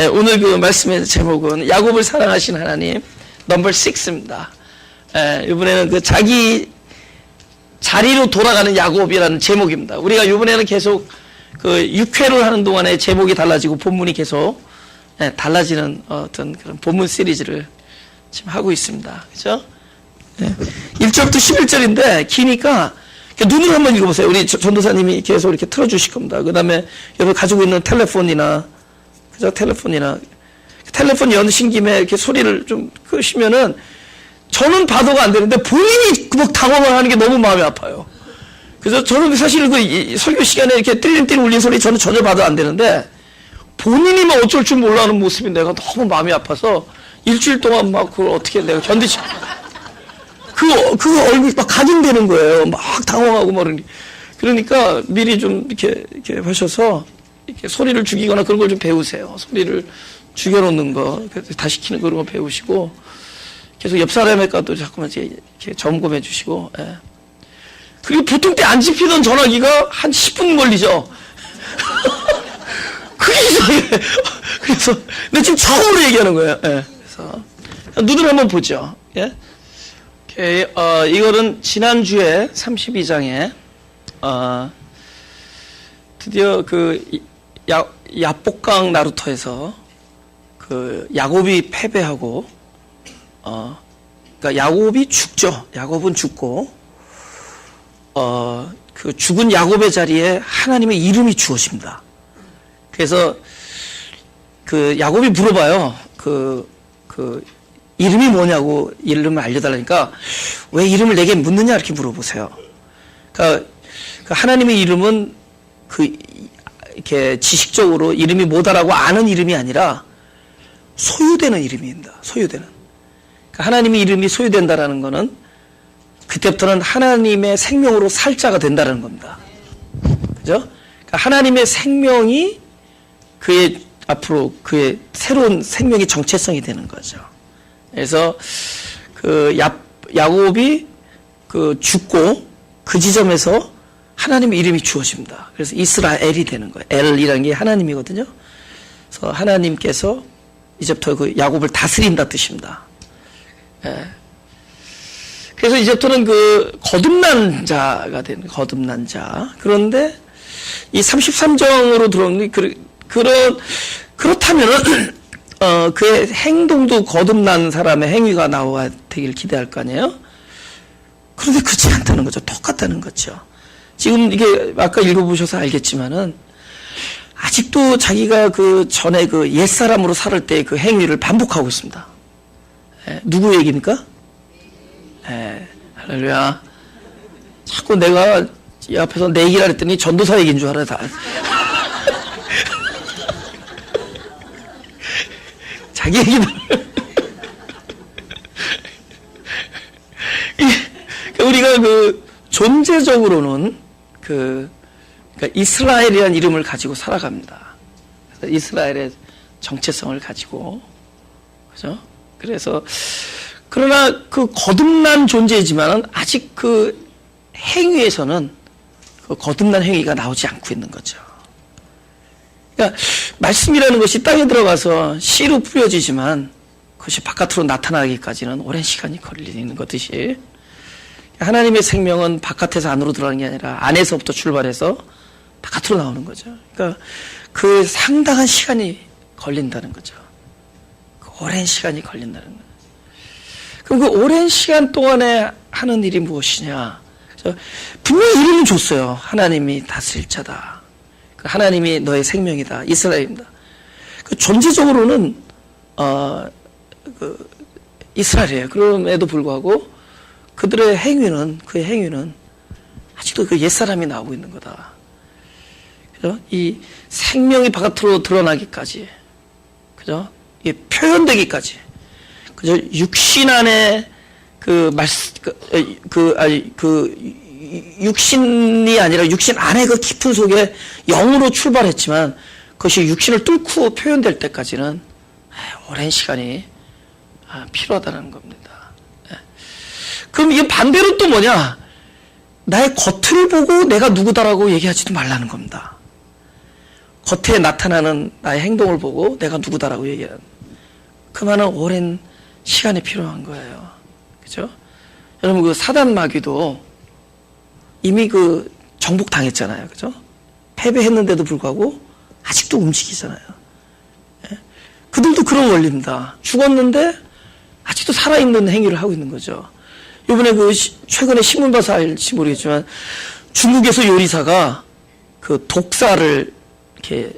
오늘 그 말씀의 제목은 야곱을 사랑하신 하나님 넘버 6입니다. 이번에는 그 자기 자리로 돌아가는 야곱이라는 제목입니다. 우리가 이번에는 계속 그 6회를 하는 동안에 제목이 달라지고 본문이 계속 달라지는 어떤 그런 본문 시리즈를 지금 하고 있습니다. 그죠? 1절부터 11절인데 기니까 눈으로 한번 읽어보세요. 우리 전도사님이 계속 이렇게 틀어주실 겁니다. 그 다음에 여러분 가지고 있는 텔레폰이나, 그죠? 텔레폰 여는 김에 이렇게 소리를 좀 끄시면은 저는 봐도가 안 되는데 본인이 막 당황을 하는 게 너무 마음이 아파요. 그래서 저는 사실 그 설교 시간에 이렇게 띠링띠링 울린 소리 저는 전혀 봐도 안 되는데 본인이 막 어쩔 줄 몰라하는 모습이 내가 너무 마음이 아파서 일주일 동안 막 그걸 어떻게 내가 견디지. 그 얼굴이 막 각인되는 거예요. 막 당황하고 막 그러니까 미리 좀 이렇게 하셔서 이렇게 소리를 죽이거나 그런 걸 좀 배우세요. 소리를 죽여놓는 거, 다시 키는 그런 거 배우시고 계속 옆 사람의 것도 자꾸만 이렇게 점검해 주시고. 그리고 보통 때 안 집히던 전화기가 한 10분 걸리죠. 그게 이상해. 그래서 근데 지금 처음으로 얘기하는 거예요. 그래서 눈을 한번 보죠. 예? 이거는 지난주에 32장에 드디어 그 야복강 나루토에서 그 야곱이 패배하고 그러니까 야곱이 죽죠. 야곱은 죽고 그 죽은 야곱의 자리에 하나님의 이름이 주어집니다. 그래서 그 야곱이 물어봐요. 그 이름이 뭐냐고 이름을 알려달라니까 왜 이름을 내게 묻느냐 이렇게 물어보세요. 그러니까 그 하나님의 이름은 이렇게 지식적으로 이름이 뭐다라고 아는 이름이 아니라 소유되는 이름입니다. 소유되는. 그러니까 하나님의 이름이 소유된다라는 거는 그때부터는 하나님의 생명으로 살 자가 된다는 겁니다. 그죠? 그러니까 하나님의 생명이 그의 앞으로 그의 새로운 생명의 정체성이 되는 거죠. 그래서 그 야곱이 그 죽고 그 지점에서 하나님의 이름이 주어집니다. 그래서 이스라엘이 되는 거예요. 엘이라는 게 하나님이거든요. 그래서 하나님께서 이제부터 그 야곱을 다스린다 뜻입니다. 그래서 이제부터는 그 거듭난 자가 되는 거듭난 자. 그런데 이 33장으로 들어오는 그렇다면은 그의 행동도 거듭난 사람의 행위가 나와야 되길 기대할 거 아니에요? 그런데 그렇지 않다는 거죠. 똑같다는 거죠. 지금 이게 아까 읽어보셔서 알겠지만은 아직도 자기가 그 전에 그 옛사람으로 살을 때 그 행위를 반복하고 있습니다. 누구 얘기입니까? 할렐루야. 자꾸 내가 이 앞에서 내 얘기를 했더니 전도사 얘기인 줄 알아, 다. 자기 얘기를. 우리가 그 존재적으로는 그러니까 이스라엘이라는 이름을 가지고 살아갑니다. 이스라엘의 정체성을 가지고. 그죠? 그래서 그러나 그 거듭난 존재이지만은 아직 그 행위에서는 그 거듭난 행위가 나오지 않고 있는 거죠. 그러니까 말씀이라는 것이 땅에 들어가서 씨로 뿌려지지만 그것이 바깥으로 나타나기까지는 오랜 시간이 걸리는 것듯이 하나님의 생명은 바깥에서 안으로 들어가는 게 아니라 안에서부터 출발해서 바깥으로 나오는 거죠. 그러니까 그 상당한 시간이 걸린다는 거죠. 그 오랜 시간이 걸린다는 거죠. 그럼 그 오랜 시간 동안에 하는 일이 무엇이냐? 분명히 이름은 줬어요. 하나님이 다스릴 자다. 하나님이 너의 생명이다. 이스라엘입니다. 그 존재적으로는 이스라엘이에요. 그럼에도 불구하고 그들의 행위는 그의 행위는 아직도 그 옛사람이 나오고 있는 거다. 그죠? 이 생명이 바깥으로 드러나기까지, 그죠? 이게 표현되기까지, 그죠? 육신 안에 육신이 아니라 육신 안에 그 깊은 속에 영으로 출발했지만 그것이 육신을 뚫고 표현될 때까지는 오랜 시간이 필요하다는 겁니다. 그럼 이게 반대로 또 뭐냐? 나의 겉을 보고 내가 누구다라고 얘기하지도 말라는 겁니다. 겉에 나타나는 나의 행동을 보고 내가 누구다라고 얘기하는 그 많은 오랜 시간이 필요한 거예요. 그죠? 여러분 그 사단 마귀도 이미 그 정복당했잖아요. 그죠? 패배했는데도 불구하고 아직도 움직이잖아요. 예? 그들도 그런 원리입니다. 죽었는데 아직도 살아있는 행위를 하고 있는 거죠. 이번에 그 최근에 신문 봐서 알지 모르겠지만 중국에서 요리사가 그 독사를 이렇게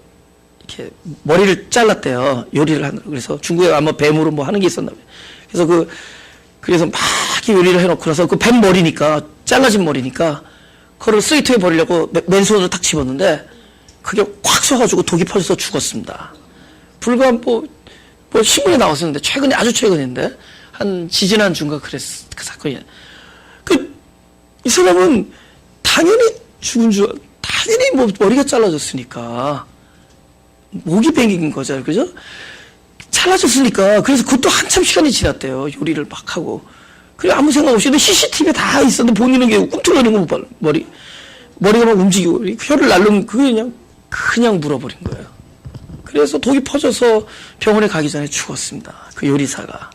머리를 잘랐대요. 요리를 하는. 그래서 중국에 아마 뱀으로 뭐 하는 게 있었나 봐요. 그래서 막 요리를 해놓고 나서 그 뱀 머리니까 잘라진 머리니까 그거를 쓰레기통에 버리려고 맨손으로 탁 집었는데 그게 꽉 쏘가지고 독이 퍼져서 죽었습니다. 불과 뭐 신문에 나왔었는데 최근에 아주 최근인데 한 지지난 주인가 그랬어 그 사건이. 이 사람은 당연히 죽은 줄 당연히 뭐 머리가 잘라졌으니까 목이 뱅긴 거잖아요, 그죠? 잘라졌으니까 그래서 그것도 한참 시간이 지났대요. 요리를 막 하고. 그래 아무 생각 없이 근데 CCTV에 다 있었는데 본인은 꿈틀거리는 거 못 봐. 머리가 막 움직이고 혀를 날르면 그게 그냥 물어버린 거예요. 그래서 독이 퍼져서 병원에 가기 전에 죽었습니다. 그 요리사가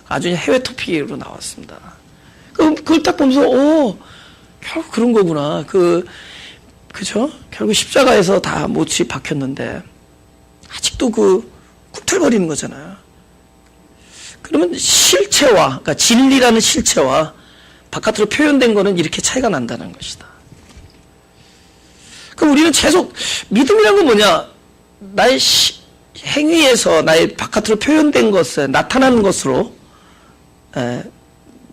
아주 해외 토픽으로 나왔습니다. 그걸 딱 보면서 결국 그런 거구나. 그죠? 결국 십자가에서 다 못이 박혔는데 아직도 꿈틀거리는 거잖아요. 그러면 실체와, 그러니까 진리라는 실체와 바깥으로 표현된 거는 이렇게 차이가 난다는 것이다. 그럼 우리는 계속, 믿음이란 건 뭐냐? 나의 행위에서 나의 바깥으로 표현된 것에 나타나는 것으로,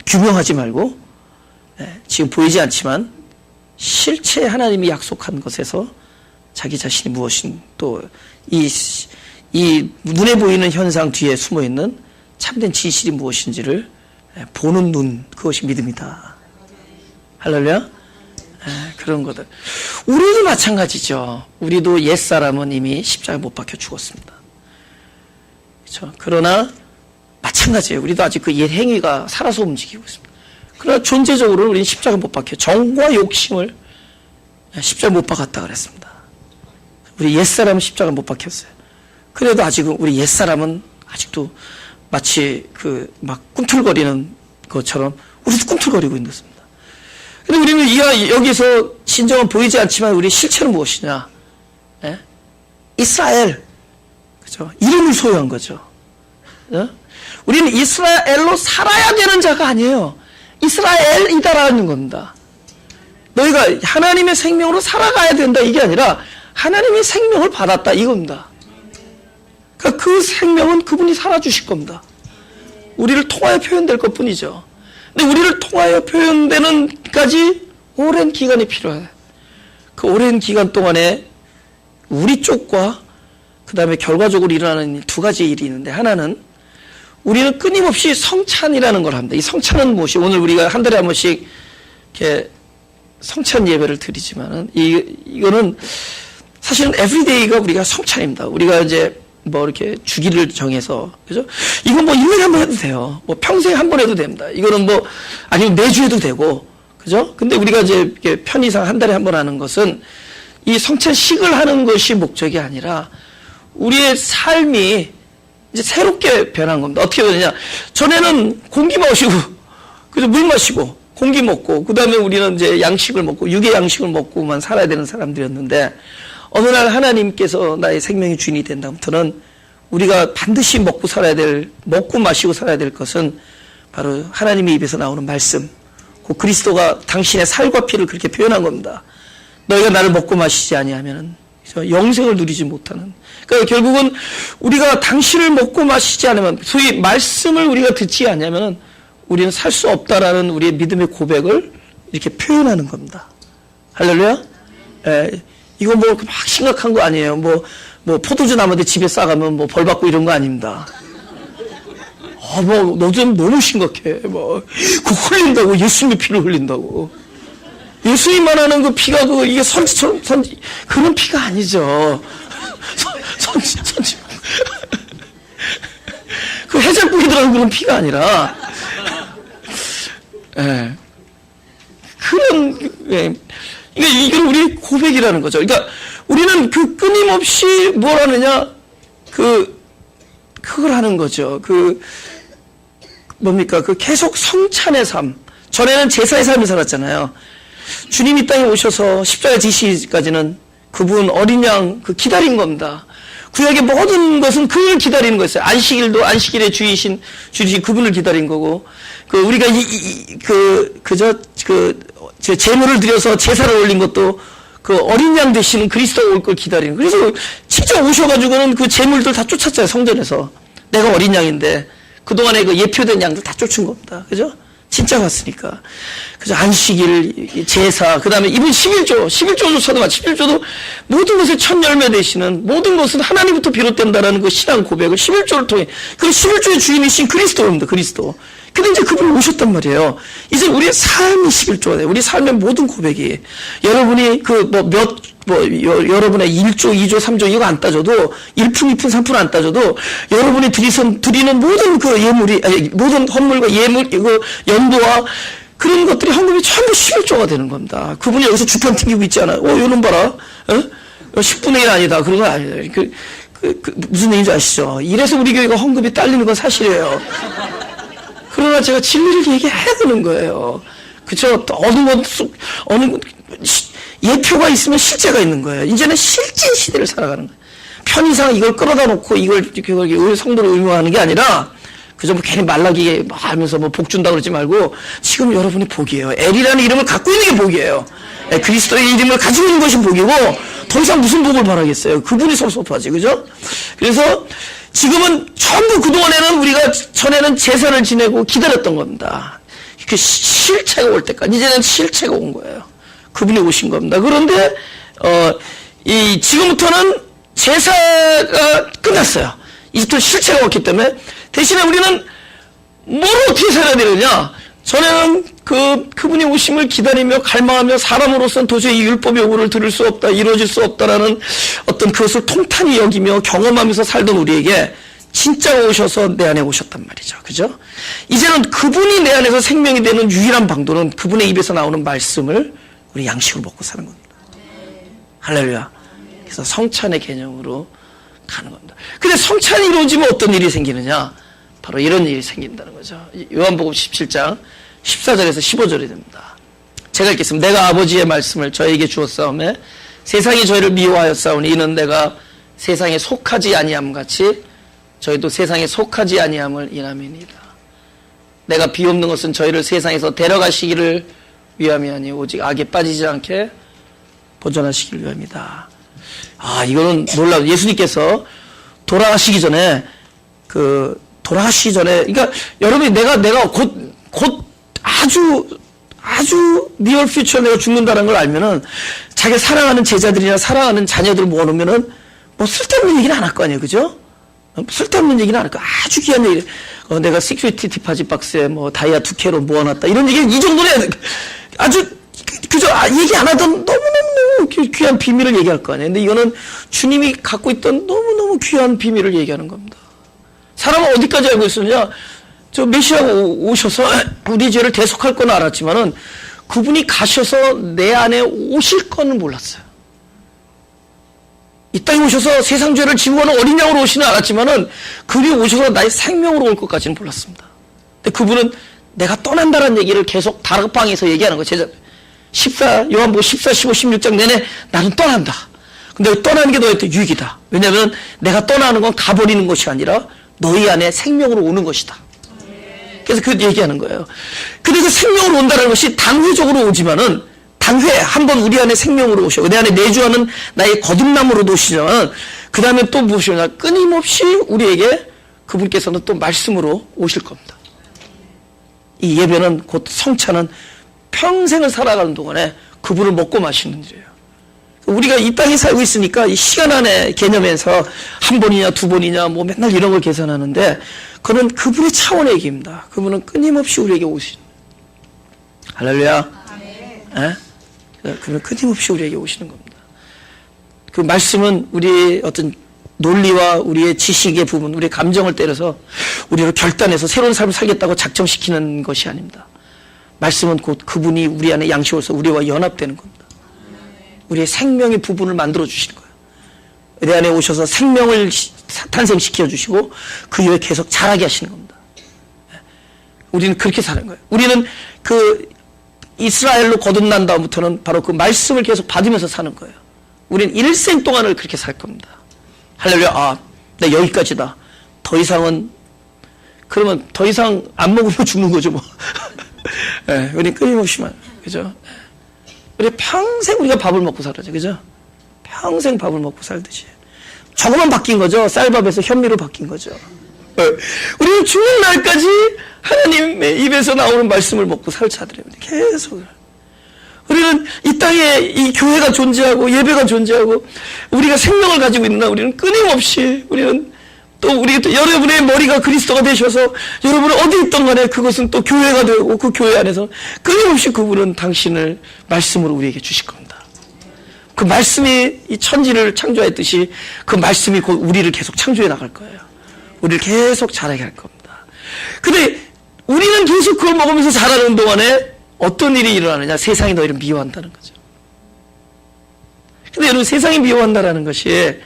규명하지 말고, 지금 보이지 않지만, 실체 하나님이 약속한 것에서 자기 자신이 무엇인 또 이 눈에 보이는 현상 뒤에 숨어 있는 참된 진실이 무엇인지를 보는 눈, 그것이 믿음이다. 할렐루야? 그런 것들. 우리도 마찬가지죠. 우리도 옛사람은 이미 십자가에 못 박혀 죽었습니다. 그렇죠? 그러나 마찬가지예요. 우리도 아직 그 옛 행위가 살아서 움직이고 있습니다. 그러나 존재적으로 우리는 십자가에 못 박혀 정과 욕심을 십자가에 못 박았다 그랬습니다. 우리 옛사람은 십자가에 못 박혔어요. 그래도 아직은 우리 옛사람은 아직도 마치 막 꿈틀거리는 것처럼 우리도 꿈틀거리고 있는 것입니다. 근데 우리는 여기서 진정은 보이지 않지만 우리 실체는 무엇이냐? 예? 이스라엘. 그죠? 이름을 소유한 거죠. 예? 우리는 이스라엘로 살아야 되는 자가 아니에요. 이스라엘이다라는 겁니다. 너희가 하나님의 생명으로 살아가야 된다 이게 아니라 하나님의 생명을 받았다 이겁니다. 그러니까 그 생명은 그분이 살아주실 겁니다. 우리를 통하여 표현될 것뿐이죠. 근데 우리를 통하여 표현되는까지 오랜 기간이 필요해요. 그 오랜 기간 동안에 우리 쪽과 그 다음에 결과적으로 일어나는 두 가지 일이 있는데 하나는 우리는 끊임없이 성찬이라는 걸 합니다. 이 성찬은 무엇이? 오늘 우리가 한 달에 한 번씩 이렇게 성찬 예배를 드리지만은 이거는 사실은 에브리데이가 우리가 성찬입니다. 우리가 이제 뭐 이렇게 주기를 정해서 그죠? 이건 뭐 1년에 한 번 해도 돼요. 뭐 평생 한 번 해도 됩니다. 이거는 뭐 아니면 매주 해도 되고 그죠? 근데 우리가 이제 이렇게 편의상 한 달에 한 번 하는 것은 이 성찬식을 하는 것이 목적이 아니라 우리의 삶이 이제 새롭게 변한 겁니다. 어떻게 되느냐? 전에는 공기 마시고 그죠? 물 마시고 공기 먹고 그 다음에 우리는 이제 양식을 먹고 육의 양식을 먹고만 살아야 되는 사람들이었는데 어느 날 하나님께서 나의 생명의 주인이 된 다음부터는 우리가 반드시 먹고 마시고 살아야 될 것은 바로 하나님의 입에서 나오는 말씀. 그 그리스도가 당신의 살과 피를 그렇게 표현한 겁니다. 너희가 나를 먹고 마시지 아니하면은 영생을 누리지 못하는. 그러니까 결국은 우리가 당신을 먹고 마시지 않으면 소위 말씀을 우리가 듣지 않냐면은 우리는 살 수 없다라는 우리의 믿음의 고백을 이렇게 표현하는 겁니다. 할렐루야? 이거 뭐 막 심각한 거 아니에요. 뭐 포도주 나무인데 집에 싸가면 뭐 벌 받고 이런 거 아닙니다. 너 좀 너무 심각해. 그거 흘린다고, 예수님의 피를 흘린다고. 예수님만 하는 그 피가 이게 선지처럼, 그런 피가 아니죠. 선지. 그 해장국이 들어가는 그런 피가 아니라, 그런, 이건 우리 고백이라는 거죠. 그러니까 우리는 그 끊임없이 뭘 하느냐, 그걸 하는 거죠. 뭡니까? 계속 성찬의 삶. 전에는 제사의 삶을 살았잖아요. 주님이 땅에 오셔서 십자가 지시기까지는 그분 어린 양 기다린 겁니다. 구약의 모든 것은 그걸 기다리는 거였어요. 안식일도 안식일의 주이신 그분을 기다린 거고, 우리가 제물을 드려서 제사를 올린 것도 어린 양 되시는 그리스도가 올 걸 기다리는 거예요. 그래서 직접 오셔가지고는 그 제물들 다 쫓았잖아요, 성전에서. 내가 어린 양인데, 그동안에 예표된 양들 다 쫓은 겁니다. 그죠? 진짜 왔으니까. 그래서 안식일, 제사, 그 다음에 이분 11조조차도 11조도 모든 것의 첫 열매 되시는, 모든 것은 하나님부터 비롯된다라는 그 신앙 고백을 11조를 통해, 그 11조의 주인이신 그리스도입니다, 그리스도. 근데 이제 그분이 오셨단 말이에요. 이제 우리의 삶이 11조가 돼요. 우리 삶의 모든 고백이. 여러분이 여러분의 1조, 2조, 3조 이거 안 따져도 1푼, 2푼, 3푼 안 따져도 여러분이 드리는 모든 예물이, 모든 헌물과 예물, 연도와 그런 것들이 헌금이 전부 11조가 되는 겁니다. 그분이 여기서 주판 튕기고 있지 않아요? 요놈 봐라. 10분의 1 아니다. 그런 건 아니다. 무슨 얘기인지 아시죠? 이래서 우리 교회가 헌금이 딸리는 건 사실이에요. 그러나 제가 진리를 얘기해야 되는 거예요. 그쵸? 어느 예표가 있으면 실제가 있는 거예요. 이제는 실제 시대를 살아가는 거예요. 편의상 이걸 끌어다 놓고 이걸 성도를 의무화하는 게 아니라 그저 괜히 말라기게 하면서 복 준다고 그러지 말고 지금 여러분이 복이에요. 엘이라는 이름을 갖고 있는 게 복이에요. 그리스도의 이름을 가지고 있는 것이 복이고 더 이상 무슨 복을 바라겠어요. 그분이 섭섭하지. 그죠? 그래서 지금은 전부 그동안에는 우리가 전에는 제사를 지내고 기다렸던 겁니다. 그 실체가 올 때까지 이제는 실체가 온 거예요. 그분이 오신 겁니다. 그런데 지금부터는 제사가 끝났어요. 이제부터 실체가 왔기 때문에 대신에 우리는 뭘 어떻게 살아야 되느냐? 전에는 그분이 오심을 기다리며 갈망하며 사람으로서는 도저히 이 율법의 요구를 들을 수 없다, 이루어질 수 없다라는 어떤 그것을 통탄히 여기며 경험하면서 살던 우리에게 진짜 오셔서 내 안에 오셨단 말이죠. 그죠? 이제는 그분이 내 안에서 생명이 되는 유일한 방도는 그분의 입에서 나오는 말씀을 우리 양식으로 먹고 사는 겁니다. 할렐루야. 그래서 성찬의 개념으로 가는 겁니다. 근데 성찬이 이루어지면 어떤 일이 생기느냐? 바로 이런 일이 생긴다는 거죠. 요한복음 17장 14절에서 15절이 됩니다. 제가 읽겠습니다. 내가 아버지의 말씀을 저에게 주었사오매 세상이 저희를 미워하였사오니 이는 내가 세상에 속하지 아니함 같이 저희도 세상에 속하지 아니함을 인함이니이다. 내가 비옵는 것은 저희를 세상에서 데려가시기를 위함이 아니 오직 악에 빠지지 않게 보존하시기를 위함이다. 이거는 놀라워. 예수님께서 돌아가시기 전에 그러니까 여러분이 내가 곧 아주 니얼 퓨처 내가 죽는다는 걸 알면은 자기 사랑하는 제자들이나 사랑하는 자녀들 모아놓으면은 쓸데없는 얘기는 안 할 거 아니에요. 그죠? 쓸데없는 얘기는 안 할 거. 아주 귀한 얘기. 내가 시큐리티 디파짓 박스에 다이아 2K로 모아놨다. 이런 얘기는 이 정도는 해야 돼. 아주 그저 얘기 안 하던 너무너무 귀한 비밀을 얘기할 거 아니에요. 근데 이거는 주님이 갖고 있던 너무너무 귀한 비밀을 얘기하는 겁니다. 사람은 어디까지 알고 있었냐? 저 메시아가 오셔서 우리 죄를 대속할 건 알았지만은 그분이 가셔서 내 안에 오실 건 몰랐어요. 이 땅에 오셔서 세상 죄를 지고 가는 어린 양으로 오시는 알았지만은 그분이 오셔서 나의 생명으로 올 것까지는 몰랐습니다. 근데 그분은 내가 떠난다는 얘기를 계속 다락방에서 얘기하는 거예요. 제자 요한복음 14, 15, 16장 내내 나는 떠난다. 근데 떠나는 게 너희한테 유익이다. 왜냐하면 내가 떠나는 건 가버리는 것이 아니라 너희 안에 생명으로 오는 것이다. 그래서 그 얘기하는 거예요. 근데 그 생명으로 온다는 것이 당회적으로 오지만은 당회 한번 우리 안에 생명으로 오셔. 내 안에 내주하는 나의 거듭남으로 오시지만 그 다음에 또 무엇이냐 끊임없이 우리에게 그분께서는 또 말씀으로 오실 겁니다. 이 예배는 곧 성찬은 평생을 살아가는 동안에 그분을 먹고 마시는 일이에요. 우리가 이 땅에 살고 있으니까 이 시간 안에 개념에서 한 번이냐 두 번이냐 맨날 이런 걸 계산하는데 그는 그분의 차원의 얘기입니다. 그분은 끊임없이 우리에게 오신. 할렐루야. 예? 그분은 끊임없이 우리에게 오시는 겁니다. 그 말씀은 우리의 어떤 논리와 우리의 지식의 부분, 우리의 감정을 때려서 우리를 결단해서 새로운 삶을 살겠다고 작정시키는 것이 아닙니다. 말씀은 곧 그분이 우리 안에 양식으로서 우리와 연합되는 겁니다. 우리의 생명의 부분을 만들어 주시는 거예요. 내 안에 오셔서 생명을 탄생시켜 주시고 그 이후에 계속 자라게 하시는 겁니다. 우리는 그렇게 사는 거예요. 우리는 그 이스라엘로 거듭난 다음부터는 바로 그 말씀을 계속 받으면서 사는 거예요. 우리는 일생 동안을 그렇게 살 겁니다. 할렐루야. 아, 나 여기까지다. 더 이상은, 그러면 더 이상 안 먹으면 죽는 거죠, 뭐. 네, 우리 끊임없이만, 그죠? 우리 평생 우리가 밥을 먹고 살아죠, 그죠? 평생 밥을 먹고 살듯이. 조금만 바뀐 거죠. 쌀밥에서 현미로 바뀐 거죠. 우리는 죽는 날까지 하나님의 입에서 나오는 말씀을 먹고 살 자들입니다. 계속. 우리는 이 땅에 이 교회가 존재하고 예배가 존재하고 우리가 생명을 가지고 있는 날 우리는 끊임없이 우리는 또 여러분의 머리가 그리스도가 되셔서 여러분은 어디 있던 간에 그것은 또 교회가 되고 그 교회 안에서 끊임없이 그분은 당신을 말씀으로 우리에게 주실 겁니다. 그 말씀이 이 천지를 창조했듯이 그 말씀이 곧 우리를 계속 창조해 나갈 거예요. 우리를 계속 자라게 할 겁니다. 근데 우리는 계속 그걸 먹으면서 자라는 동안에 어떤 일이 일어나느냐? 세상이 너희를 미워한다는 거죠. 근데 여러분, 세상이 미워한다는 것이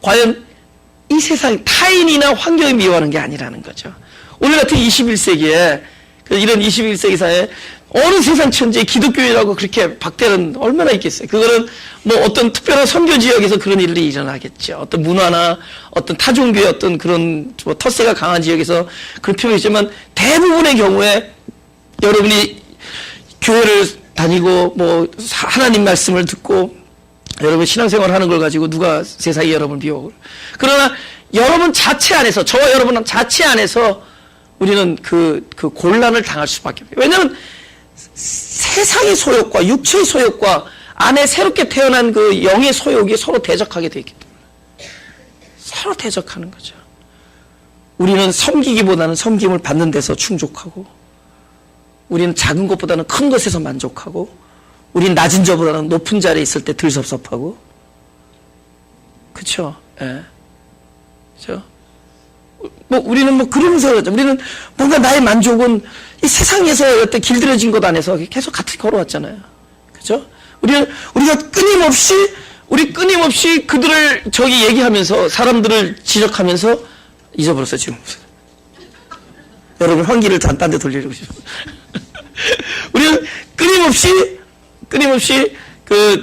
과연 이 세상 타인이나 환경이 미워하는 게 아니라는 거죠. 오늘 같은 21세기에 이런 21세기 사회에 어느 세상 천지에 기독교인이라고 그렇게 박대는 얼마나 있겠어요. 그거는 뭐 어떤 특별한 선교 지역에서 그런 일이 일어나겠죠. 어떤 문화나 어떤 타종교의 어떤 그런 뭐 텃세가 강한 지역에서 그런 표현이 있지만 대부분의 경우에 여러분이 교회를 다니고 뭐 하나님 말씀을 듣고 여러분 신앙생활 하는 걸 가지고 누가 세상에 여러분을 미워하고, 그러나 여러분 자체 안에서, 저와 여러분 자체 안에서 우리는 그 곤란을 당할 수밖에 없어요. 왜냐하면 세상의 소욕과 육체의 소욕과 안에 새롭게 태어난 그 영의 소욕이 서로 대적하게 되어 있기 때문에 서로 대적하는 거죠. 우리는 섬기기보다는 섬김을 받는 데서 충족하고, 우리는 작은 것보다는 큰 것에서 만족하고, 우리는 낮은 자보다는 높은 자리에 있을 때 덜 섭섭하고, 그쵸? 예. 그죠? 뭐, 우리는 뭐, 그러면서 그러죠. 우리는 뭔가 나의 만족은 이 세상에서 어떤 길들여진 것 안에서 계속 같이 걸어왔잖아요. 그죠? 우리가 끊임없이 그들을 저기 얘기하면서, 사람들을 지적하면서 잊어버렸어요, 지금. 여러분, 환기를 딴 데 돌리려고 싶어요. 우리는 끊임없이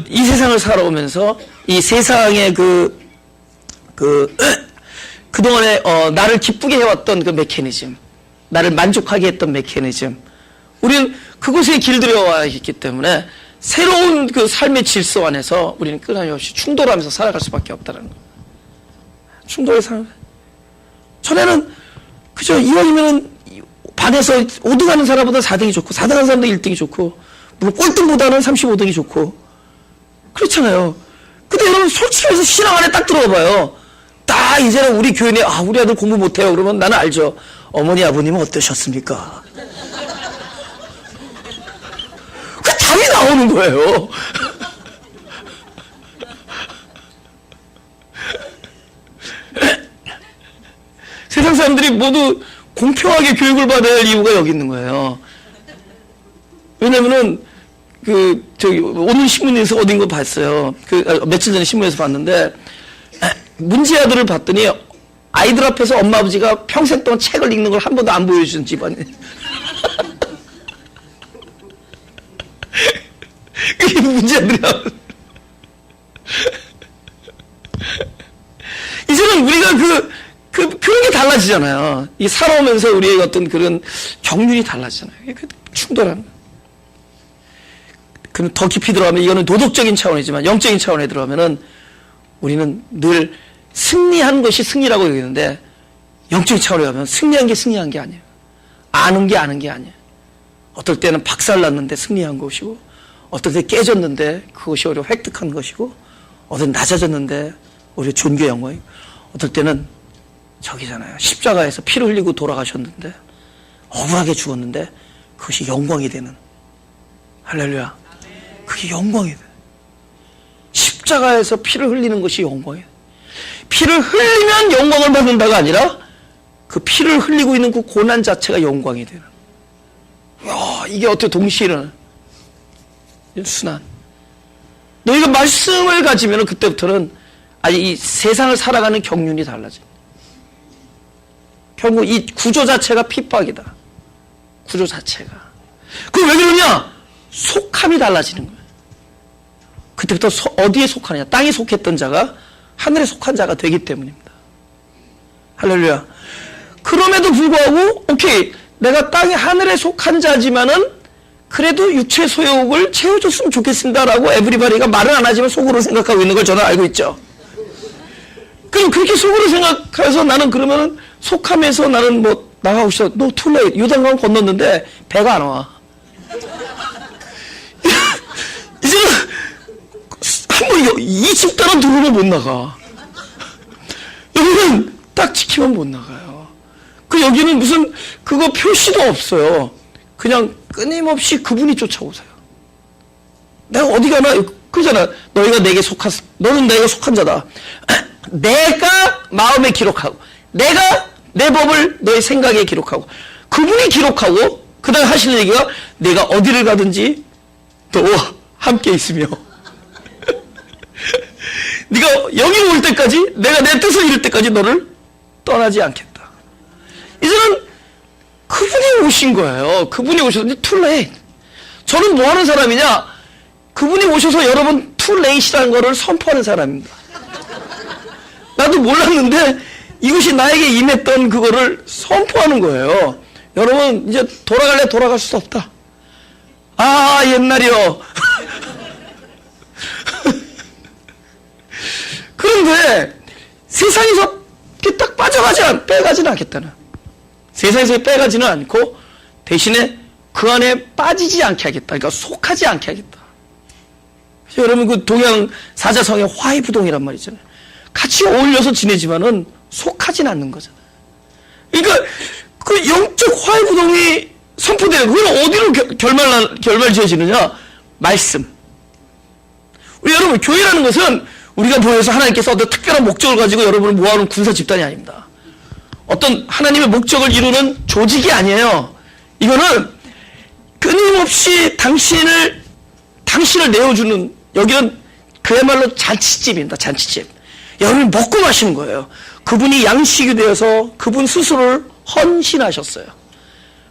이 세상을 살아오면서 이 세상의 그동안에 나를 기쁘게 해왔던 그 메커니즘, 나를 만족하게 했던 메커니즘, 우리는 그곳에 길들여와 있기 때문에 새로운 그 삶의 질서 안에서 우리는 끊임없이 충돌하면서 살아갈 수밖에 없다는 거예요. 충돌의 삶. 전에는 그죠, 이왕이면은 반에서 5등 하는 사람보다 4등이 좋고, 4등 하는 사람도 1등이 좋고, 물론 꼴등보다는 35등이 좋고, 그렇잖아요. 근데 여러분, 솔직히 해서 신앙 안에 딱 들어가 봐요. 딱 이제는 우리 교인이, 우리 아들 공부 못해요. 그러면 나는 알죠. 어머니, 아버님은 어떠셨습니까? 그 답이 나오는 거예요. 세상 사람들이 모두 공평하게 교육을 받아야 할 이유가 여기 있는 거예요. 왜냐면은, 오늘 신문에서 어딘가 봤어요. 며칠 전에 신문에서 봤는데, 문제아들을 봤더니, 아이들 앞에서 엄마 아버지가 평생 동안 책을 읽는 걸 한 번도 안 보여주는 집안이. 그게 문제아들이야. 이제는 우리가 그런 게 달라지잖아요. 이 살아오면서 우리의 어떤 그런 경륜이 달라지잖아요. 충돌하는. 그럼 더 깊이 들어가면 이거는 도덕적인 차원이지만 영적인 차원에 들어가면은 우리는 늘 승리한 것이 승리라고 여기는데, 영적인 차원에 가면 승리한 게 승리한 게 아니에요. 아는 게 아니에요. 어떨 때는 박살났는데 승리한 것이고, 어떨 때 깨졌는데 그것이 오히려 획득한 것이고, 어떨 때 낮아졌는데 오히려 존귀의 영광이고, 어떨 때는 저기잖아요. 십자가에서 피를 흘리고 돌아가셨는데, 억울하게 죽었는데 그것이 영광이 되는. 할렐루야. 그게 영광이 돼. 십자가에서 피를 흘리는 것이 영광이에요. 피를 흘리면 영광을 받는다가 아니라 그 피를 흘리고 있는 그 고난 자체가 영광이 되는. 이야, 이게 어떻게 동시에 일어나? 순환. 너희가 말씀을 가지면 그때부터는 이 세상을 살아가는 경륜이 달라져. 결국 이 구조 자체가 핍박이다. 구조 자체가. 그 왜 그러냐? 속함이 달라지는 거예요. 그때부터 어디에 속하느냐? 땅에 속했던 자가 하늘에 속한 자가 되기 때문입니다. 할렐루야. 그럼에도 불구하고 오케이, 내가 땅에 하늘에 속한 자지만은 그래도 육체 소욕을 채워줬으면 좋겠습니다라고 에브리바디가 말은 안 하지만 속으로 생각하고 있는 걸 저는 알고 있죠. 그럼 그렇게 속으로 생각해서 나는 그러면은 속함에서 나는 뭐 나가고 싶어. 너 툴레 요단강 건넜는데 배가 안 와. 이제는 한번 이 집단은 들어오면 못 나가. 여기는 딱 지키면 못 나가요. 여기는 무슨 그거 표시도 없어요. 그냥 끊임없이 그분이 쫓아오세요. 내가 어디 가나 그잖아. 너희가 내게 너는 내게 속한 자다. 내가 마음에 기록하고, 내가 내 법을 너의 생각에 기록하고, 그분이 기록하고, 그 다음에 하시는 얘기가 내가 어디를 가든지 너와 함께 있으며 네가 여기로 올 때까지, 내가 내 뜻을 이룰 때까지 너를 떠나지 않겠다. 이제는 그분이 오신 거예요. 그분이 오셨는데 too 저는 뭐 하는 사람이냐? 그분이 오셔서 여러분 too late이라는 거를 선포하는 사람입니다. 나도 몰랐는데 이것이 나에게 임했던 그거를 선포하는 거예요. 여러분 이제 돌아갈래? 돌아갈 수 없다. 아 옛날이요. 그런데 세상에서 딱 빼가지는 않겠다는. 세상에서 빼가지는 않고 대신에 그 안에 빠지지 않게 하겠다. 그러니까 속하지 않게 하겠다. 여러분 그 동양 사자성의 화이부동이란 말이잖아요. 같이 어울려서 지내지만은 속하진 않는 거잖아요. 그러니까 그 영적 화이부동이 선포되는 그건 어디로 결말 지어지느냐? 말씀. 우리 여러분 교회라는 것은 우리가 모여서 하나님께서 어떤 특별한 목적을 가지고 여러분을 모아놓은 군사 집단이 아닙니다. 어떤 하나님의 목적을 이루는 조직이 아니에요. 이거는 끊임없이 당신을 내어주는, 여기는 그야말로 잔치집입니다. 잔치집. 여러분이 먹고 마시는 거예요. 그분이 양식이 되어서 그분 스스로를 헌신하셨어요.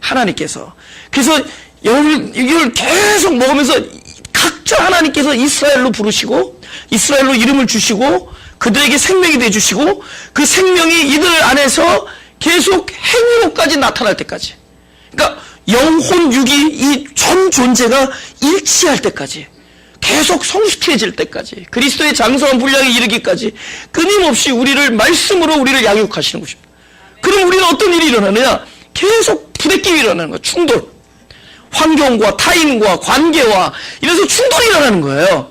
하나님께서. 그래서 여러분 이걸 계속 먹으면서 각자 하나님께서 이스라엘로 부르시고 이스라엘로 이름을 주시고 그들에게 생명이 되어주시고 그 생명이 이들 안에서 계속 행위로까지 나타날 때까지, 그러니까 영혼 육이 이 전 존재가 일치할 때까지, 계속 성숙해질 때까지, 그리스도의 장성한 분량에 이르기까지 끊임없이 우리를 말씀으로 우리를 양육하시는 것입니다. 그럼 우리는 어떤 일이 일어나느냐? 계속 부대낌이 일어나는 거예요. 충돌. 환경과 타인과 관계와 이래서 충돌이 일어나는 거예요.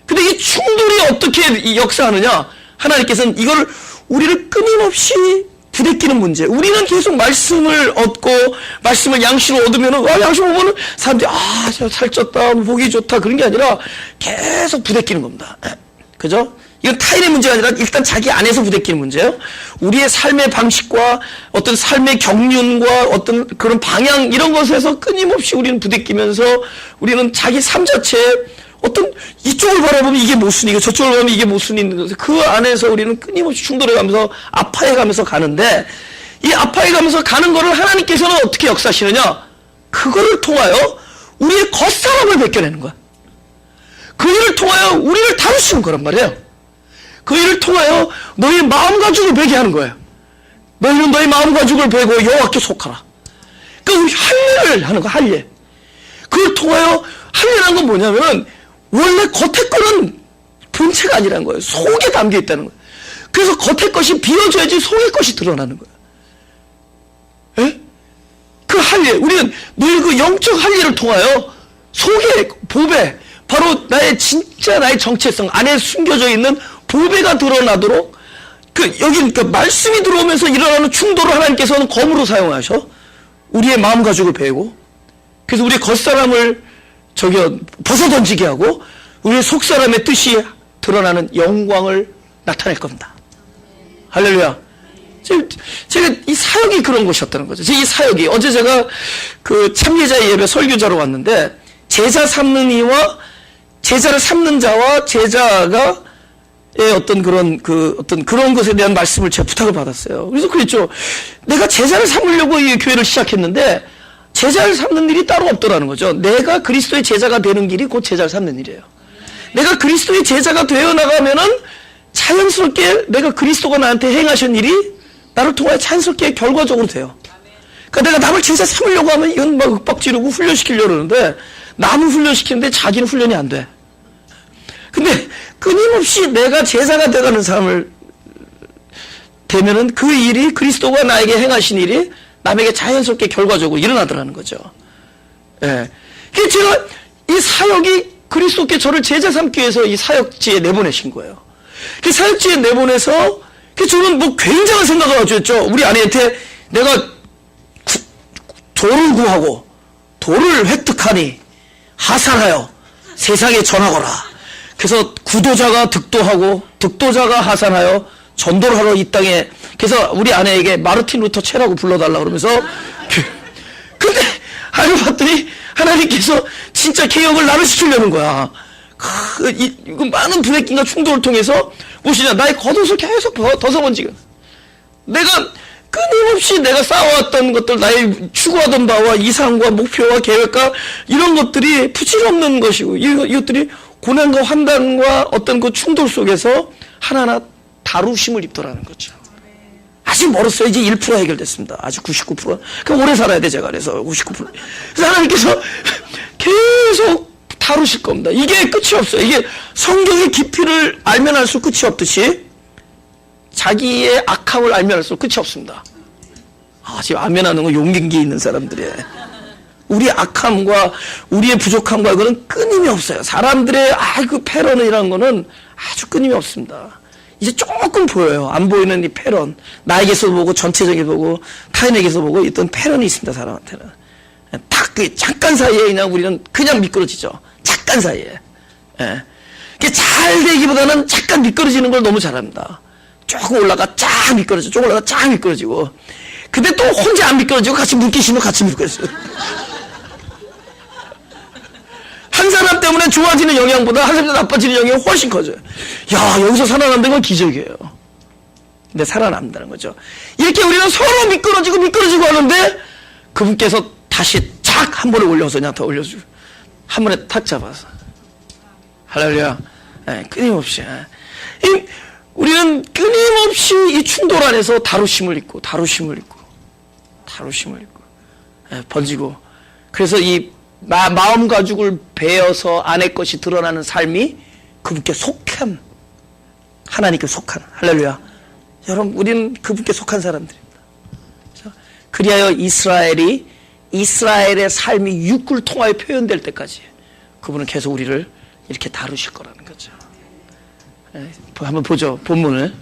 근데 이 충돌이 어떻게 역사하느냐? 하나님께서는 이걸 우리를 끊임없이 부대끼는 문제. 우리는 계속 말씀을 얻고 말씀을 양식으로 얻으면은 양식 먹으면 사람들이 저 살쪘다, 보기 좋다 그런 게 아니라 계속 부대끼는 겁니다. 그죠? 이건 타인의 문제가 아니라 일단 자기 안에서 부대끼는 문제예요. 우리의 삶의 방식과 어떤 삶의 경륜과 어떤 그런 방향 이런 것에서 끊임없이 우리는 부대끼면서 우리는 자기 삶 자체에 어떤 이쪽을 바라보면 이게 모순이고 저쪽을 바라보면 이게 모순이 있는 것을 그 안에서 우리는 끊임없이 충돌해가면서 아파해가면서 가는데, 이 아파해가면서 가는 거를 하나님께서는 어떻게 역사하시느냐? 그거를 통하여 우리의 겉사람을 벗겨내는 거야. 그 일을 통하여 우리를 다루시는 거란 말이에요. 그 일을 통하여 너희 마음과 죽을 베게 하는 거예요. 너희는 너희 마음과 죽을 베고 여호와께 속하라. 그러니까 할례를 하는 거야. 할례. 그걸 통하여 할례라는 건 뭐냐면은 원래 겉에 거는 본체가 아니라는 거예요. 속에 담겨 있다는 거예요. 그래서 겉에 것이 비워져야지 속의 것이 드러나는 거예요. 에? 그 할례, 우리는 늘 그 영적 할례를 통하여 속의 보배, 바로 나의 정체성 안에 숨겨져 있는 보배가 드러나도록, 여기 말씀이 들어오면서 일어나는 충돌을 하나님께서는 검으로 사용하셔. 우리의 마음 가죽을 베고, 그래서 우리의 겉사람을 벗어던지게 하고 우리의 속사람의 뜻이 드러나는 영광을 나타낼 겁니다. 할렐루야. 제가 이 사역이 그런 것이었다는 거죠. 이 사역이, 어제 제가 그 참여자 예배 설교자로 왔는데 제자 삼는 이와 제자를 삼는 자와 제자가 어떤 그런 것에 대한 말씀을 제가 부탁을 받았어요. 그래서 그랬죠. 내가 제자를 삼으려고 이 교회를 시작했는데 제자를 삼는 일이 따로 없더라는 거죠. 내가 그리스도의 제자가 되는 길이 곧 제자를 삼는 일이에요. 내가 그리스도의 제자가 되어 나가면은 자연스럽게 내가 그리스도가 나한테 행하신 일이 나를 통하여 자연스럽게 결과적으로 돼요. 그러니까 내가 남을 제자 삼으려고 하면 이건 막 윽박지르고 훈련시키려고 그러는데 남을 훈련시키는데 자기는 훈련이 안 돼. 근데 끊임없이 내가 제자가 돼가는 삶을 되면은 그 일이 그리스도가 나에게 행하신 일이 남에게 자연스럽게 결과적으로 일어나더라는 거죠. 예. 그래서 제가 이 사역이 그리스도께 저를 제자 삼기 위해서 이 사역지에 내보내신 거예요. 그 사역지에 내보내서 저는 뭐 굉장한 생각을 가졌죠. 우리 아내한테 내가 돌을 구하고 돌을 획득하니 하산하여 세상에 전하거라. 그래서 구도자가 득도하고 득도자가 하산하여 전도를 하러 이 땅에. 그래서 우리 아내에게 마르틴 루터 체라고 불러달라 그러면서 근데 알고 봤더니 하나님께서 진짜 개혁을 나를 시키려는 거야. 그 많은 브레이킹과 충돌을 통해서 무엇이냐, 나의 겉옷을 계속 벗어번지고 내가 끊임없이 내가 쌓아왔던 것들, 나의 추구하던 바와 이상과 목표와 계획과 이런 것들이 부질없는 것이고 이것들이 고난과 환난과 어떤 그 충돌 속에서 하나하나 다루심을 입더라는 거죠. 아직 멀었어요. 이제 1% 해결됐습니다. 아직 99%. 그럼 오래 살아야 돼, 제가. 그래서 99%. 그래서 하나님께서 계속 다루실 겁니다. 이게 끝이 없어요. 이게 성경의 깊이를 알면 알수록 끝이 없듯이 자기의 악함을 알면 알수록 끝이 없습니다. 지금 아멘 하는 거 용기 있는 사람들이에요. 우리의 악함과 우리의 부족함과 그거는 끊임이 없어요. 사람들의 그 패런이라는 거는 아주 끊임이 없습니다. 이제 조금 보여요. 안 보이는 이 패런. 나에게서 보고 전체적인 보고 타인에게서 보고 있던 패런이 있습니다. 사람한테는. 딱 그 잠깐 사이에 그냥 우리는 그냥 미끄러지죠. 잠깐 사이에. 예. 잘 되기보다는 잠깐 미끄러지는 걸 너무 잘합니다. 조금 올라가 쫙 미끄러지고 조금 올라가 쫙 미끄러지고 근데 또 혼자 안 미끄러지고 같이 묶이시면 같이 미끄러져요. 한 사람 때문에 좋아지는 영향보다 한 사람 때문에 나빠지는 영향이 훨씬 커져요. 야, 여기서 살아난다는 건 기적이에요. 근데 살아남는다는 거죠. 이렇게 우리는 서로 미끄러지고 하는데 그분께서 다시 착 한 번에 올려서 그냥 더 올려주고 한 번에 탁 잡아서 할렐루야. 끊임없이 우리는 끊임없이 이 충돌 안에서 다루심을 입고 번지고 그래서 이 마음 가죽을 베어서 안의 것이 드러나는 삶이 그분께 속한, 하나님께 속한, 할렐루야. 여러분, 우리는 그분께 속한 사람들입니다. 그리하여 이스라엘의 삶이 육구를 통하여 표현될 때까지 그분은 계속 우리를 이렇게 다루실 거라는 거죠. 한번 보죠, 본문을.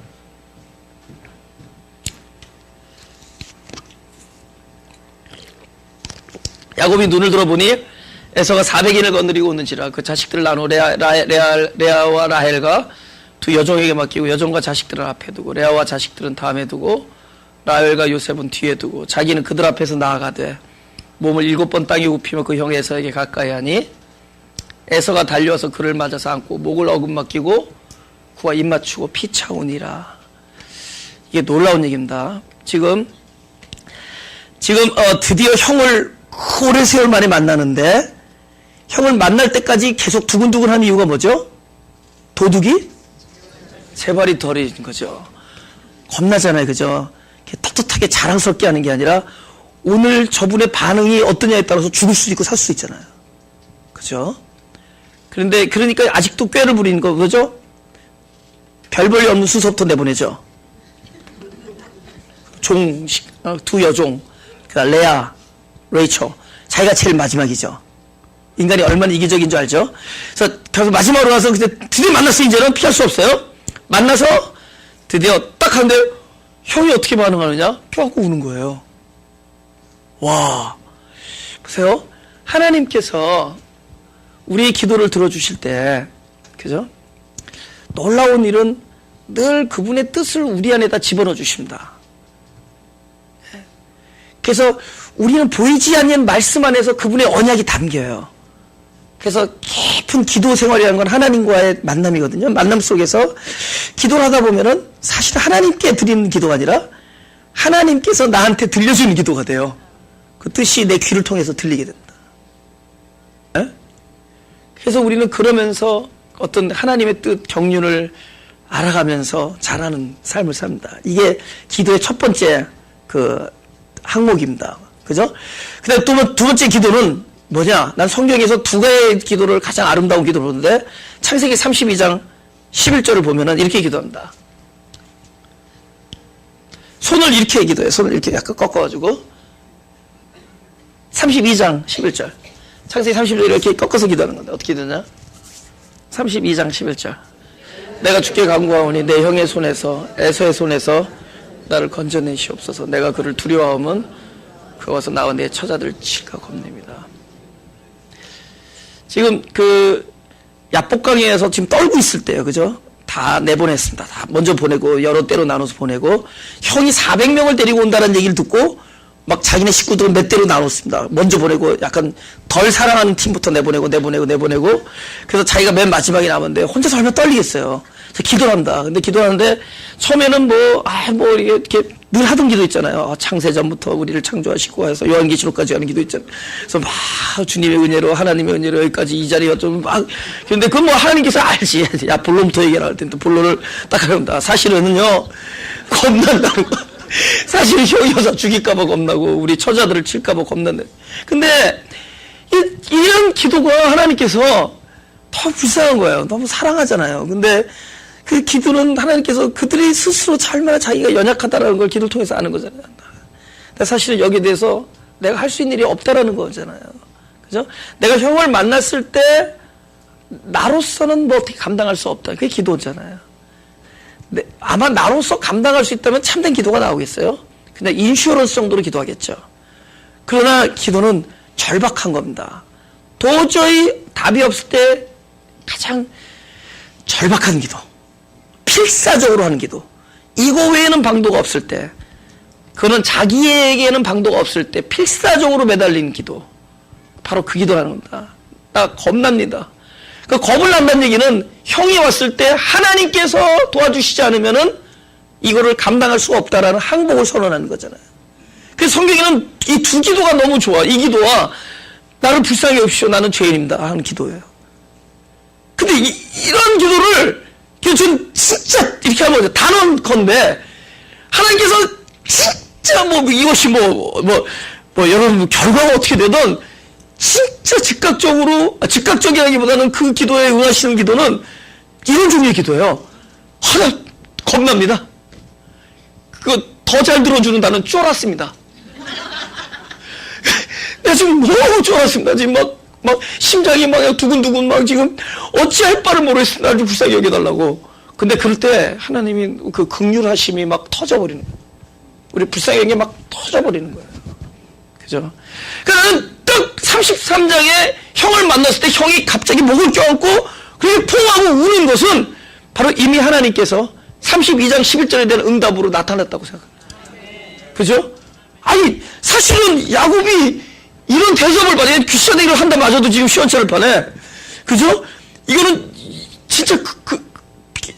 야곱이 눈을 들어보니 에서가 400인을 거느리고 오는지라 그 자식들을 나누어 레아와 라헬과 두 여종에게 맡기고 여종과 자식들을 앞에 두고 레아와 자식들은 다음에 두고 라헬과 요셉은 뒤에 두고 자기는 그들 앞에서 나아가되 몸을 7번 땅에 굽히며 그 형 에서에게 가까이 하니 에서가 달려와서 그를 맞아서 안고 목을 어금맞기고 그와 입 맞추고 피차우니라. 이게 놀라운 얘기입니다. 지금 드디어 형을 오랜 세월 만에 만나는데 형을 만날 때까지 계속 두근두근한 이유가 뭐죠? 도둑이 세 발이 덜인 거죠. 겁나잖아요, 그죠? 떳떳하게 자랑스럽게 하는 게 아니라 오늘 저분의 반응이 어떠냐에 따라서 죽을 수도 있고 살 수도 있잖아요, 그죠? 그러니까 아직도 꾀를 부리는 거 그죠? 별 볼일 없는 수서부터 내보내죠. 두 여종, 레아, 레이첼, 자기가 제일 마지막이죠. 인간이 얼마나 이기적인 줄 알죠? 그래서 마지막으로 가서 드디어 만났어요. 이제는 피할 수 없어요. 만나서 드디어 딱 하는데 형이 어떻게 반응하느냐? 껴안고 우는 거예요. 와, 보세요. 하나님께서 우리의 기도를 들어주실 때, 그죠? 놀라운 일은 늘 그분의 뜻을 우리 안에다 집어넣어 주십니다. 그래서 우리는 보이지 않는 말씀 안에서 그분의 언약이 담겨요. 그래서 깊은 기도 생활이라는 건 하나님과의 만남이거든요. 만남 속에서 기도를 하다 보면은 사실 하나님께 드리는 기도가 아니라 하나님께서 나한테 들려주는 기도가 돼요. 그 뜻이 내 귀를 통해서 들리게 된다. 에? 그래서 우리는 그러면서 어떤 하나님의 뜻, 경륜을 알아가면서 잘하는 삶을 삽니다. 이게 기도의 첫 번째 그 항목입니다. 그죠? 그 다음에 두 번째 기도는 뭐냐? 난 성경에서 두 가지의 기도를 가장 아름다운 기도를 보는데 창세기 32장 11절을 보면은 이렇게 기도합니다. 손을 이렇게 기도해요. 손을 이렇게 약간 꺾어가지고 32장 11절 창세기 31절 이렇게 꺾어서 기도하는 건데 어떻게 되냐? 32장 11절 내가 주께 간구하오니 내 형의 손에서 에서의 손에서 나를 건져내시옵소서. 내가 그를 두려워하면 그가 와서 나와 내 처자들을 칠까 겁냅니다. 지금 그 야복강에서 지금 떨고 있을 때요, 그죠? 다 내보냈습니다. 다 먼저 보내고 여러 때로 나눠서 보내고 형이 400명을 데리고 온다는 얘기를 듣고 막 자기네 식구들은 몇 대로 나눴습니다. 먼저 보내고 약간 덜 사랑하는 팀부터 내보내고 그래서 자기가 맨 마지막에 남았는데 혼자서 얼마나 떨리겠어요. 그래서 기도를 한다. 근데 기도하는데 처음에는 이렇게 늘 하던 기도 있잖아요. 창세전부터 우리를 창조하시고 해서 요한계시록까지 하는 기도 있잖아요. 그래서 막 주님의 은혜로 하나님의 은혜로 여기까지 이 자리가 좀 막 근데 그건 뭐 하나님께서 알지. 야 본론부터 얘기를 할 텐데 본론을 딱 하는다. 사실은요 겁난다는 거. 사실은 형이 여자 죽일까봐 겁나고 우리 처자들을 칠까봐 겁난데. 근데 이런 기도가 하나님께서 더 불쌍한 거예요. 너무 사랑하잖아요. 근데 그 기도는 하나님께서 그들이 스스로 얼마나 자기가 연약하다라는 걸 기도를 통해서 아는 거잖아요. 근데 사실은 여기에 대해서 내가 할 수 있는 일이 없다라는 거잖아요. 그죠? 내가 형을 만났을 때 나로서는 뭐 어떻게 감당할 수 없다. 그게 기도잖아요. 근데 아마 나로서 감당할 수 있다면 참된 기도가 나오겠어요? 그냥 인슈어런스 정도로 기도하겠죠. 그러나 기도는 절박한 겁니다. 도저히 답이 없을 때 가장 절박한 기도, 필사적으로 하는 기도, 이거 외에는 방도가 없을 때, 그는 자기에게는 방도가 없을 때 필사적으로 매달리는 기도, 바로 그 기도라는 겁니다. 나 겁납니다. 그 겁을 난다는 얘기는 형이 왔을 때 하나님께서 도와주시지 않으면은 이거를 감당할 수가 없다라는 항복을 선언하는 거잖아요. 그래서 성경에는 이 두 기도가 너무 좋아. 이 기도와 나를 불쌍히 여기시오 나는 죄인입니다 하는 기도예요. 근데 이런 기도를 전 진짜 이렇게 하는 거죠. 단언컨대 하나님께서 진짜 이것이 여러분 결과가 어떻게 되든 진짜 즉각적이라기보다는 그 기도에 응하시는 기도는 이런 종류의 기도예요. 나 겁납니다. 더 잘 들어주는 나는 쫄았습니다. 내가 지금 너무 쫄았습니다. 지금 막 심장이 막 두근두근 지금 어찌할 바를 모르겠습니다. 나를 좀 불쌍히 여겨달라고. 근데 그럴 때 하나님이 그 긍휼하심이 막 터져버리는 거예요. 우리 불쌍히 여기 막 터져버리는 거예요. 그죠? 그러니까 딱 33장에 형을 만났을 때 형이 갑자기 목을 껴안고 그렇게 포옹하고 우는 것은 바로 이미 하나님께서 32장 11절에 대한 응답으로 나타났다고 생각합니다. 그죠? 아니 사실은 야곱이 이런 대접을 받아야 귀신에게 한다 마저도 지금 시원찮을 판에 그죠? 이거는 진짜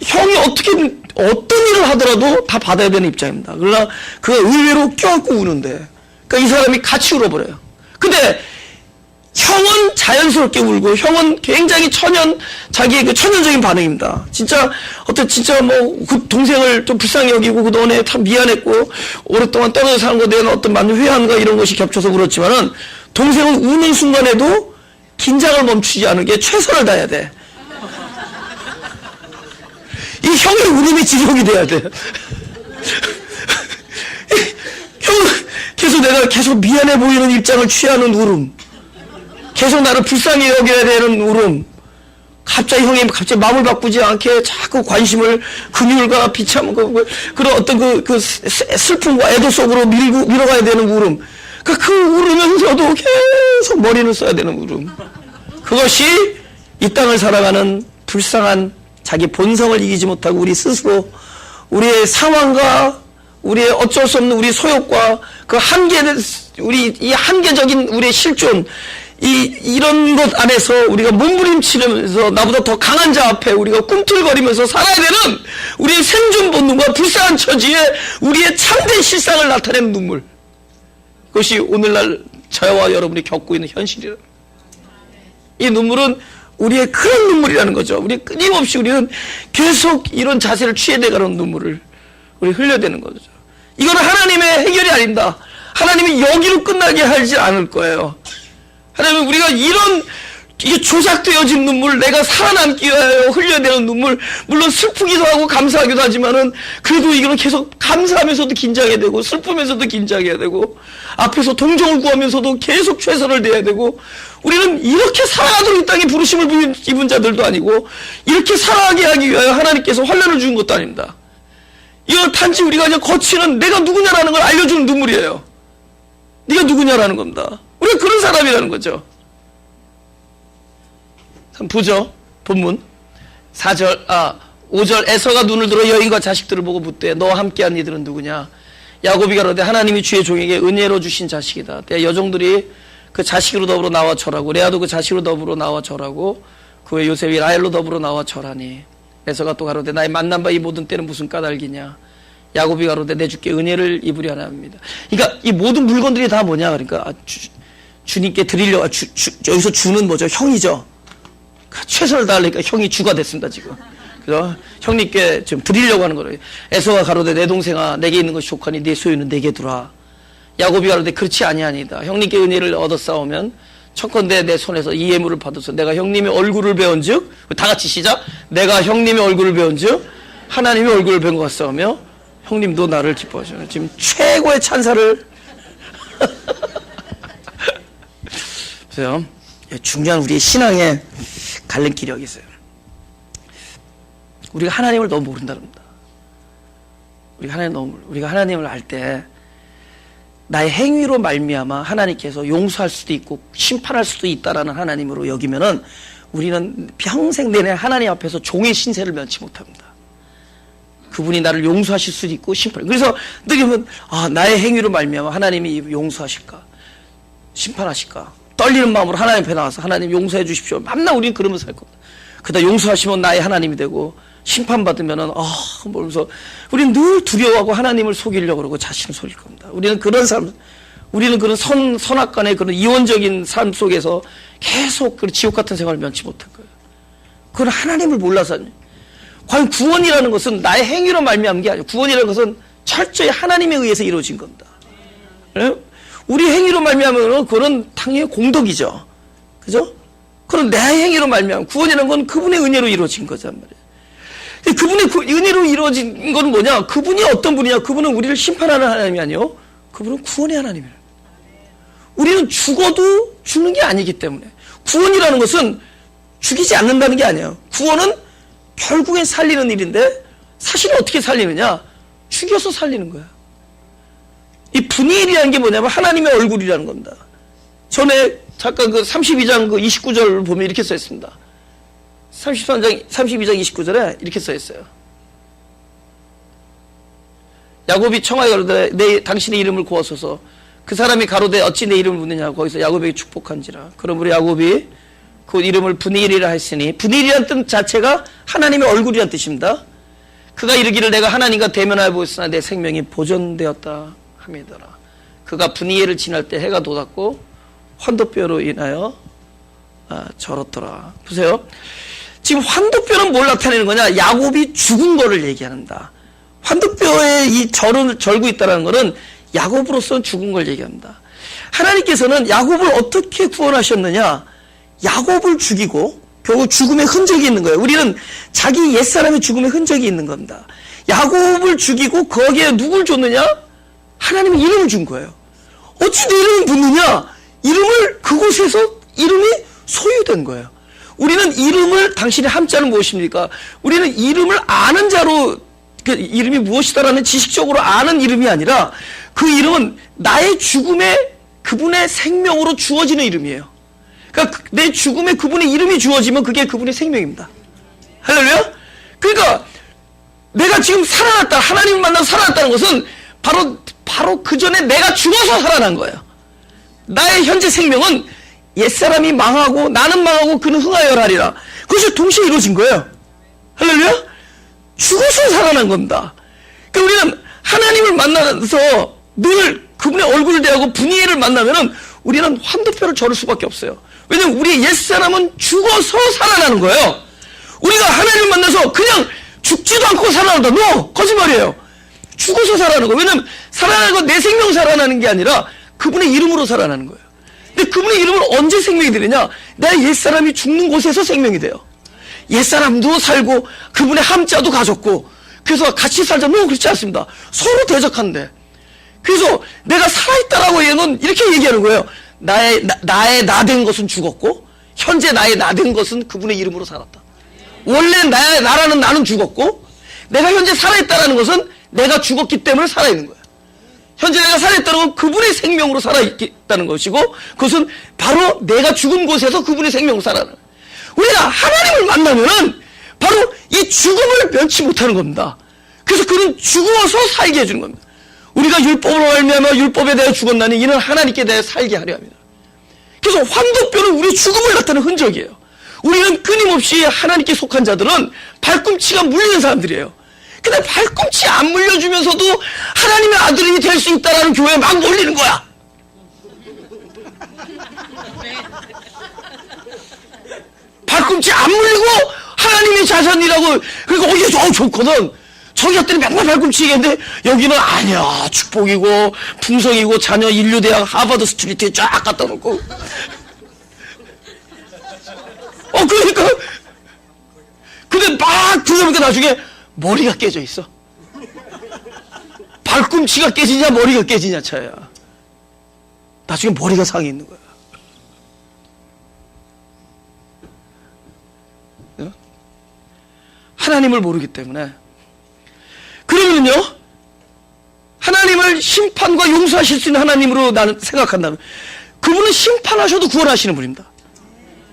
형이 어떤 일을 하더라도 다 받아야 되는 입장입니다. 그러나 그가 의외로 껴안고 우는데 그러니까 이 사람이 같이 울어버려요. 근데 형은 자연스럽게 울고 형은 굉장히 자기의 그 천연적인 반응입니다. 진짜 그 동생을 좀 불쌍히 여기고 그 너네 참 미안했고 오랫동안 떨어져 사는 것에 대한 어떤 많은 회한과 이런 것이 겹쳐서 울었지만은 동생은 우는 순간에도 긴장을 멈추지 않게 최선을 다해야 돼. 이 형의 울음이 지속이 돼야 돼. 형은 내가 계속 미안해 보이는 입장을 취하는 울음. 계속 나를 불쌍히 여겨야 되는 울음. 갑자기 마음을 바꾸지 않게 자꾸 관심을 긍휼과 비참 그런 어떤 그 슬픔과 애도 속으로 밀어가야 되는 울음. 그 울으면서도 계속 머리를 써야 되는 울음. 그것이 이 땅을 살아가는 불쌍한 자기 본성을 이기지 못하고 우리 스스로 우리의 상황과 우리의 어쩔 수 없는 우리 소욕과 그 이 한계적인 우리의 실존 이런 것 안에서 우리가 몸부림치면서 나보다 더 강한 자 앞에 우리가 꿈틀거리면서 살아야 되는 우리의 생존 본능과 불쌍한 처지에 우리의 참된 실상을 나타내는 눈물. 그것이 오늘날 저와 여러분이 겪고 있는 현실이라. 이 눈물은 우리의 그런 눈물이라는 거죠. 우리 끊임없이 우리는 계속 이런 자세를 취해내가는 눈물을 우리 흘려대는 거죠. 이건 하나님의 해결이 아닙니다. 하나님이 여기로 끝나게 하지 않을 거예요. 하나님은 우리가 이게 조작되어진 눈물, 내가 살아남기 위하여 흘려내는 눈물, 물론 슬프기도 하고 감사하기도 하지만은 그래도 이거는 계속 감사하면서도 긴장해야 되고 슬프면서도 긴장해야 되고 앞에서 동정을 구하면서도 계속 최선을 다해야 되고, 우리는 이렇게 살아가도록 이 땅에 부르심을 입은 자들도 아니고 이렇게 살아가게 하기 위하여 하나님께서 환난을 주는 것도 아닙니다. 이건 단지 우리가 그냥 거치는 내가 누구냐라는 걸 알려주는 눈물이에요. 네가 누구냐라는 겁니다. 우리가 그런 사람이라는 거죠. 보죠. 본문 5절 에서가 눈을 들어 여인과 자식들을 보고 묻되 너와 함께한 이들은 누구냐. 야곱이 가로되 하나님이 주의 종에게 은혜로 주신 자식이다. 때 여종들이 그 자식으로 더불어 나와 절하고 레아도 그 자식으로 더불어 나와 절하고 그 외 요셉이 라헬로 더불어 나와 절하니. 에서가 또 가로되 나의 만난 바 이 모든 때는 무슨 까닭이냐. 야곱이 가로되 내 주께 은혜를 입으려 하나입니다. 그러니까 이 모든 물건들이 다 뭐냐. 그러니까 주님께 드리려고 여기서 주는 뭐죠? 형이죠. 최선을 다하려니까 형이 주가 됐습니다 지금. 그래서 형님께 지금 드리려고 하는 거예요. 에서가 가로되 내 동생아 내게 있는 것이 족하니 네 소유는 내게 두라. 야곱이 가로되 그렇지 아니하니다. 형님께 은혜를 얻었사오면 청컨대 내 손에서 이 예물을 받아서 내가 형님의 얼굴을 배운즉, 다 같이 시작. 내가 형님의 얼굴을 배운즉 하나님의 얼굴을 뵌 것 같사오며 형님도 나를 기뻐하시네. 지금 최고의 찬사를 보세요. 중요한 우리의 신앙의 갈림길이 여기 있어요. 우리가 하나님을 너무 모른다는 겁니다. 우리가 하나님을 알 때 나의 행위로 말미암아 하나님께서 용서할 수도 있고 심판할 수도 있다라는 하나님으로 여기면은 우리는 평생 내내 하나님 앞에서 종의 신세를 면치 못합니다. 그분이 나를 용서하실 수도 있고 심판. 그래서 느끼면 나의 행위로 말미암아 하나님이 용서하실까 심판하실까 떨리는 마음으로 하나님 앞에 나와서 하나님 용서해 주십시오. 맨날 우리는 그러면서 살 겁니다. 그러다 용서하시면 나의 하나님이 되고 심판받으면은 그러면서 우리는 늘 두려워하고 하나님을 속이려고 그러고 자신을 속일 겁니다. 우리는 그런 삶, 우리는 그런 선악간의 그런 이원적인 삶 속에서 계속 그 지옥 같은 생활을 면치 못할 거예요. 그건 하나님을 몰라서. 과연 구원이라는 것은 나의 행위로 말미암은 게 아니에요. 구원이라는 것은 철저히 하나님에 의해서 이루어진 겁니다. 네? 우리 행위로 말미암으면 그건 당연히 공덕이죠. 그죠? 그럼 내 행위로 말미암으면 구원이라는 건 그분의 은혜로 이루어진 거란 말이에요. 그분의 은혜로 이루어진 건 뭐냐? 그분이 어떤 분이냐? 그분은 우리를 심판하는 하나님이 아니요. 그분은 구원의 하나님이에요. 우리는 죽어도 죽는 게 아니기 때문에. 구원이라는 것은 죽이지 않는다는 게 아니에요. 구원은 결국엔 살리는 일인데 사실은 어떻게 살리느냐? 죽여서 살리는 거야. 이 분이엘이라는 게 뭐냐면 하나님의 얼굴이라는 겁니다. 전에 잠깐 그 32장 그 29절 보면 이렇게 써 있습니다. 32장 29절에 이렇게 써 있어요. 야곱이 청하여 가로되 당신의 이름을 구하소서. 그 사람이 가로되 어찌 내 이름을 묻느냐. 거기서 야곱에게 축복한지라. 그러므로 야곱이 그 이름을 분이엘이라 했으니, 분이엘이라는 뜻 자체가 하나님의 얼굴이라는 뜻입니다. 그가 이르기를 내가 하나님과 대면하여 보았으나 내 생명이 보존되었다 함이더라. 그가 분이엘을 지날 때 해가 돋았고 환도뼈로 인하여 절었더라. 보세요. 지금 환도뼈는 뭘 나타내는 거냐? 야곱이 죽은 거를 얘기합니다. 환도뼈에 이 절고 있다는 것은 야곱으로서는 죽은 걸 얘기합니다. 하나님께서는 야곱을 어떻게 구원하셨느냐? 야곱을 죽이고 결국 죽음의 흔적이 있는 거예요. 우리는 자기 옛사람의 죽음의 흔적이 있는 겁니다. 야곱을 죽이고 거기에 누굴 줬느냐? 하나님의 이름을 준 거예요. 어찌 내 이름을 묻느냐? 이름을 그곳에서 이름이 소유된 거예요. 우리는 이름을, 당신의 함자는 무엇입니까? 우리는 이름을 아는 자로, 그 이름이 무엇이다라는 지식적으로 아는 이름이 아니라 그 이름은 나의 죽음에 그분의 생명으로 주어지는 이름이에요. 그러니까 내 죽음에 그분의 이름이 주어지면 그게 그분의 생명입니다. 할렐루야? 그러니까 내가 지금 살아났다, 하나님을 만나서 살아났다는 것은 바로 그 전에 내가 죽어서 살아난 거예요. 나의 현재 생명은 옛사람이 망하고 나는 망하고 그는 흥하여야 하리라. 그것이 동시에 이루어진 거예요. 할렐루야? 죽어서 살아난 겁니다. 그러니까 우리는 하나님을 만나서 늘 그분의 얼굴을 대하고 분이엘을 만나면은 우리는 환도표를 저를 수밖에 없어요. 왜냐면 우리의 옛사람은 죽어서 살아나는 거예요. 우리가 하나님을 만나서 그냥 죽지도 않고 살아난다. 노! 거짓말이에요. 죽어서 살아나는 거예요. 왜냐면 살아나는 건 내 생명 살아나는 게 아니라 그분의 이름으로 살아나는 거예요. 근데 그분의 이름을 언제 생명이 되느냐? 나의 옛사람이 죽는 곳에서 생명이 돼요. 옛사람도 살고 그분의 함자도 가졌고 그래서 같이 살자. 노! 그렇지 않습니다. 서로 대적한데. 그래서 내가 살아있다라고 얘는 이렇게 얘기하는 거예요. 나의 나 된 것은 죽었고 현재 나의 나 된 것은 그분의 이름으로 살았다. 원래 나라는 나는 죽었고 내가 현재 살아있다라는 것은 내가 죽었기 때문에 살아있는 거야. 현재 내가 살아있다는 건 그분의 생명으로 살아있다는 것이고 그것은 바로 내가 죽은 곳에서 그분의 생명으로 살아나는 거야. 우리가 하나님을 만나면은 바로 이 죽음을 면치 못하는 겁니다. 그래서 그는 죽어서 살게 해주는 겁니다. 우리가 율법으로 말미암아 율법에 대해 죽었나니 이는 하나님께 대해 살게 하려 합니다. 그래서 환도뼈는 우리 죽음을 나타내는 흔적이에요. 우리는 끊임없이 하나님께 속한 자들은 발꿈치가 물리는 사람들이에요. 근데 발꿈치 안 물려주면서도 하나님의 아들이 될 수 있다라는 교회에 막 몰리는 거야. 발꿈치 안 물리고 하나님의 자손이라고 그러니까 어디서 좋거든. 저기 갔더니 맨날 발꿈치 얘기했는데 여기는 아니야 축복이고 풍성이고 자녀 인류대학 하버드 스트리트에 쫙 갖다 놓고 그러니까 근데 막 들어보니까 나중에 머리가 깨져 있어. 발꿈치가 깨지냐 머리가 깨지냐 차야. 나중에 머리가 상해 있는 거야. 하나님을 모르기 때문에. 그러면요 하나님을 심판과 용서하실 수 있는 하나님으로 나는 생각한다면 그분은 심판하셔도 구원하시는 분입니다.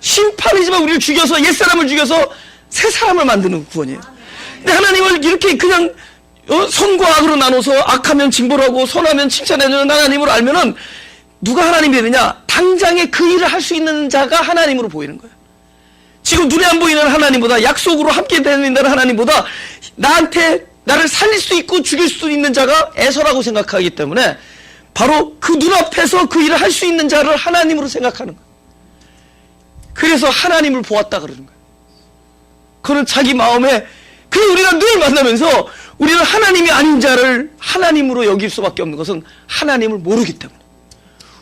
심판이지만 우리를 죽여서 옛사람을 죽여서 새 사람을 만드는 구원이에요. 근데 하나님을 이렇게 그냥 선과 악으로 나눠서 악하면 징벌을 하고 선하면 칭찬해주는 하나님을 알면은 누가 하나님이 되느냐? 당장에 그 일을 할 수 있는 자가 하나님으로 보이는 거예요. 지금 눈에 안 보이는 하나님보다 약속으로 함께 다닌다는 하나님보다 나를 살릴 수 있고 죽일 수 있는 자가 에서라고 생각하기 때문에 바로 그 눈앞에서 그 일을 할 수 있는 자를 하나님으로 생각하는 거예요. 그래서 하나님을 보았다 그러는 거예요. 그는 자기 마음에 그래서 우리가 늘 만나면서 우리는 하나님이 아닌 자를 하나님으로 여길 수밖에 없는 것은 하나님을 모르기 때문에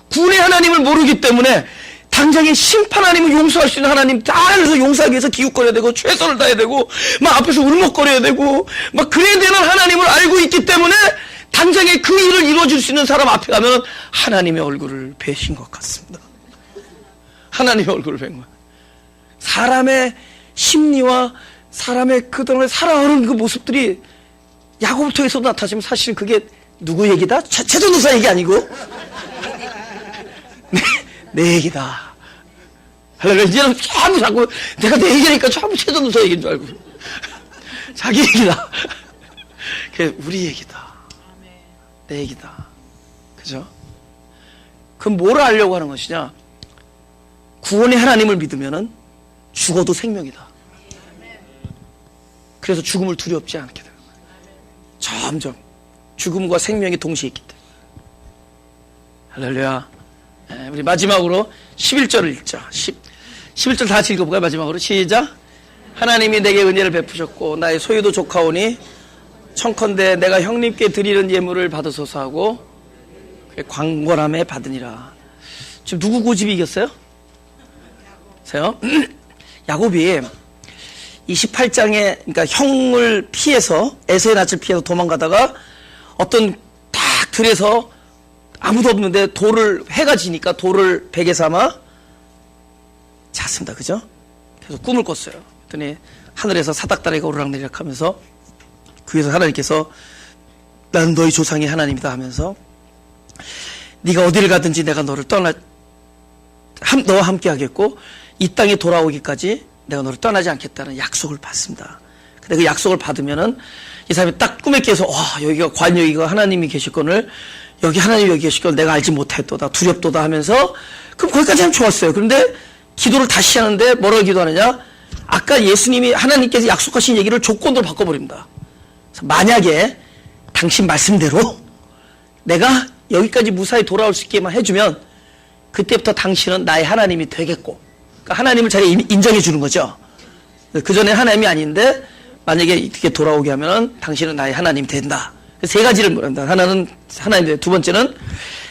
구원의 하나님을 모르기 때문에 당장에 심판 아니면 용서할 수 있는 하나님 다 그래서 용서하기 위해서 기웃거려야 되고 최선을 다해야 되고 막 앞에서 울먹거려야 되고 막 그래야 되는 하나님을 알고 있기 때문에 당장에 그 일을 이루어줄 수 있는 사람 앞에 가면 하나님의 얼굴을 뵈신 것 같습니다. 하나님의 얼굴을 뵌 거예요. 사람의 심리와 사람의 그동안에 살아오는 그 모습들이 야고보서에서도 나타지면 사실은 그게 누구 얘기다? 최전도사 얘기 아니고 내 얘기다. 할렐루야. 이제는 전부 자꾸 내가 내 얘기니까 전부 최전도사 얘기인 줄 알고 자기 얘기다. 그게 우리 얘기다. 내 얘기다. 그죠? 그럼 뭘 알려고 하는 것이냐? 구원의 하나님을 믿으면은 죽어도 생명이다. 그래서 죽음을 두렵지 않게 되는 거예요. 점점 죽음과 생명이 동시에 있기 때문에. 할렐루야. 우리 마지막으로 11절을 읽자. 11절 다 같이 읽어볼까요? 마지막으로 시작. 하나님이 내게 은혜를 베푸셨고 나의 소유도 족하오니 청컨대 내가 형님께 드리는 예물을 받으소서 하고 광궐함에 받으니라. 지금 누구 고집이 이겼어요? 보세요. 야곱이 28장에 그러니까 형을 피해서 에서의 낯을 피해서 도망가다가 어떤 딱 들에서 아무도 없는데 해가 지니까 돌을 베개 삼아 잤습니다. 그죠? 그래서 꿈을 꿨어요. 그랬더니 하늘에서 사닥다리가 오르락내리락 하면서 그 위에서 하나님께서 나는 너희 조상의 하나님이다 하면서 네가 어디를 가든지 내가 너를 너와 함께 하겠고 이 땅에 돌아오기까지 내가 너를 떠나지 않겠다는 약속을 받습니다. 근데 그 약속을 받으면은 이 사람이 딱 꿈에 깨서 와 여기가 여기가 하나님이 계실 건을 여기 하나님 여기 계시고 내가 알지 못했도다 두렵도다 하면서 그럼 거기까지는 좋았어요. 그런데 기도를 다시 하는데 뭐라고 기도하느냐? 아까 예수님이 하나님께서 약속하신 얘기를 조건으로 바꿔버립니다. 그래서 만약에 당신 말씀대로 내가 여기까지 무사히 돌아올 수 있게만 해주면 그때부터 당신은 나의 하나님이 되겠고, 그러니까 하나님을 자기가 인정해 주는 거죠. 그 전에 하나님이 아닌데 만약에 이렇게 돌아오게 하면 당신은 나의 하나님이 된다. 세 가지를 말한다. 하나는 하나님, 두 번째는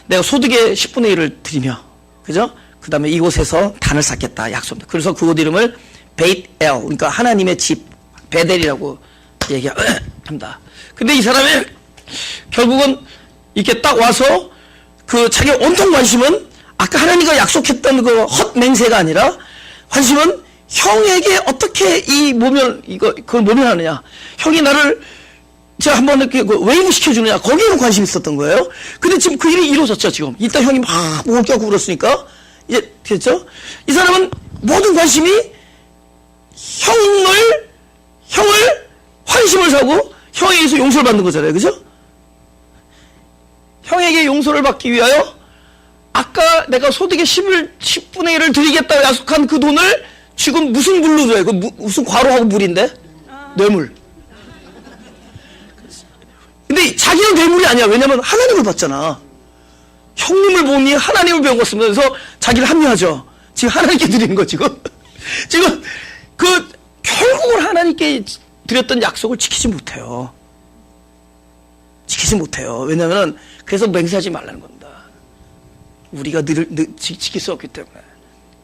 내가 소득의 10분의 1을 드리며, 그죠? 그 다음에 이곳에서 단을 쌓겠다. 약속입니다. 그래서 그곳 이름을 베이트 엘, 그러니까 하나님의 집, 베델이라고 얘기합니다. 근데 이 사람이 결국은 이렇게 딱 와서 그 자기 온통 관심은 아까 하나님과 약속했던 그 헛맹세가 아니라 관심은 형에게 어떻게 이 모면, 그걸 모면하느냐. 형이 나를 제가 한번 이렇게 웨이브 시켜주느냐. 거기에는 관심이 있었던 거예요. 근데 지금 그 일이 이루어졌죠, 지금. 일단 형이 막 목을 껴고 울었으니까. 이제, 됐죠? 이 사람은 모든 관심이 형을 환심을 사고 형에게서 용서를 받는 거잖아요. 그죠? 형에게 용서를 받기 위하여 아까 내가 소득의 10분의 1을 드리겠다고 약속한 그 돈을 지금 무슨 물로 줘요? 그 무슨 과로하고 물인데? 뇌물. 근데 자기는 뇌물이 아니야. 왜냐면 하나님을 봤잖아. 형님을 보니 하나님을 배웠습니다. 그래서 자기를 합리하죠. 지금 하나님께 드리는 거 지금. 지금 결국은 하나님께 드렸던 약속을 지키지 못해요. 지키지 못해요. 왜냐면은 그래서 맹세하지 말라는 겁니다. 우리가 지킬 수 없기 때문에.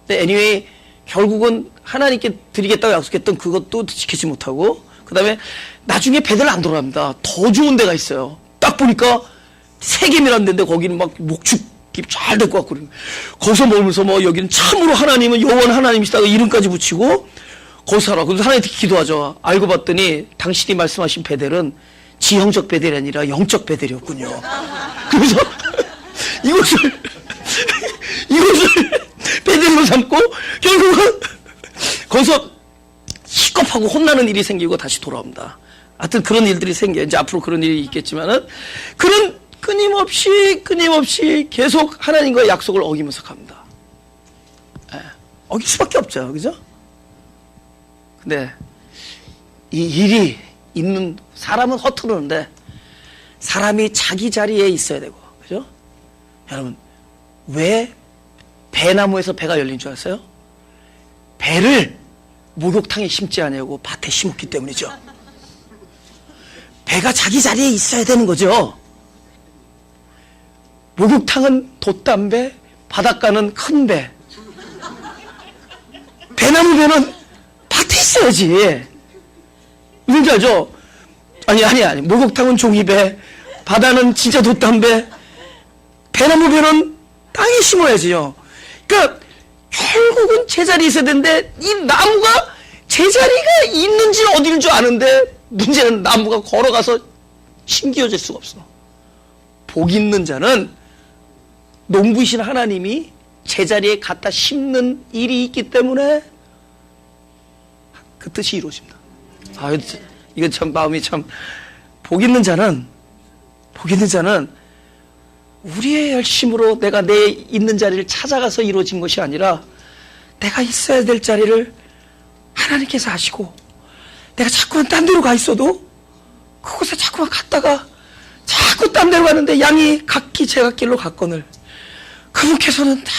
근데 anyway 결국은 하나님께 드리겠다고 약속했던 그것도 지키지 못하고, 그 다음에 나중에 베델을 안 돌아갑니다. 더 좋은 데가 있어요. 딱 보니까 세겜이라는 데인데 거기는 막 목축이 잘 될 것 같고, 거기서 머물면서 뭐 여기는 참으로 하나님은 영원 하나님이시다고 이름까지 붙이고 거기서 살아. 그래서 하나님께 기도하죠. 알고 봤더니 당신이 말씀하신 베델은 지형적 베델이 아니라 영적 베델이었군요. 그래서 이것을 베델로 삼고 결국은 거기서 시겁하고 혼나는 일이 생기고 다시 돌아옵니다. 하여튼 그런 일들이 생겨요. 이제 앞으로 그런 일이 있겠지만은 그는 끊임없이 계속 하나님과의 약속을 어기면서 갑니다. 어길 수밖에 없죠. 그죠? 근데 이 일이 있는 사람은 허투루는데 사람이 자기 자리에 있어야 되고, 그죠? 여러분, 왜 배나무에서 배가 열린 줄 아세요? 배를 목욕탕에 심지 않냐고 밭에 심었기 때문이죠. 배가 자기 자리에 있어야 되는 거죠. 목욕탕은 돛담배, 바닷가는 큰 배. 배나무 배는 밭에 있어야지. 뭔지 알죠? 아니. 목욕탕은 종이배, 바다는 진짜 돛담배, 배나무 배는 땅에 심어야지요. 그러니까 결국은 제자리에 있어야 되는데 이 나무가 제자리가 있는지 어디인 줄 아는데 문제는 나무가 걸어가서 심기어질 수가 없어. 복 있는 자는 농부이신 하나님이 제자리에 갖다 심는 일이 있기 때문에 그 뜻이 이루어집니다. 이거 참 마음이 참, 복 있는 자는 우리의 열심으로 내가 내 있는 자리를 찾아가서 이루어진 것이 아니라 내가 있어야 될 자리를 하나님께서 아시고 내가 자꾸만 딴 데로 가 있어도 그곳에 자꾸만 갔다가 자꾸 딴 데로 가는데 양이 각기 제각길로 갔거늘 그분께서는 다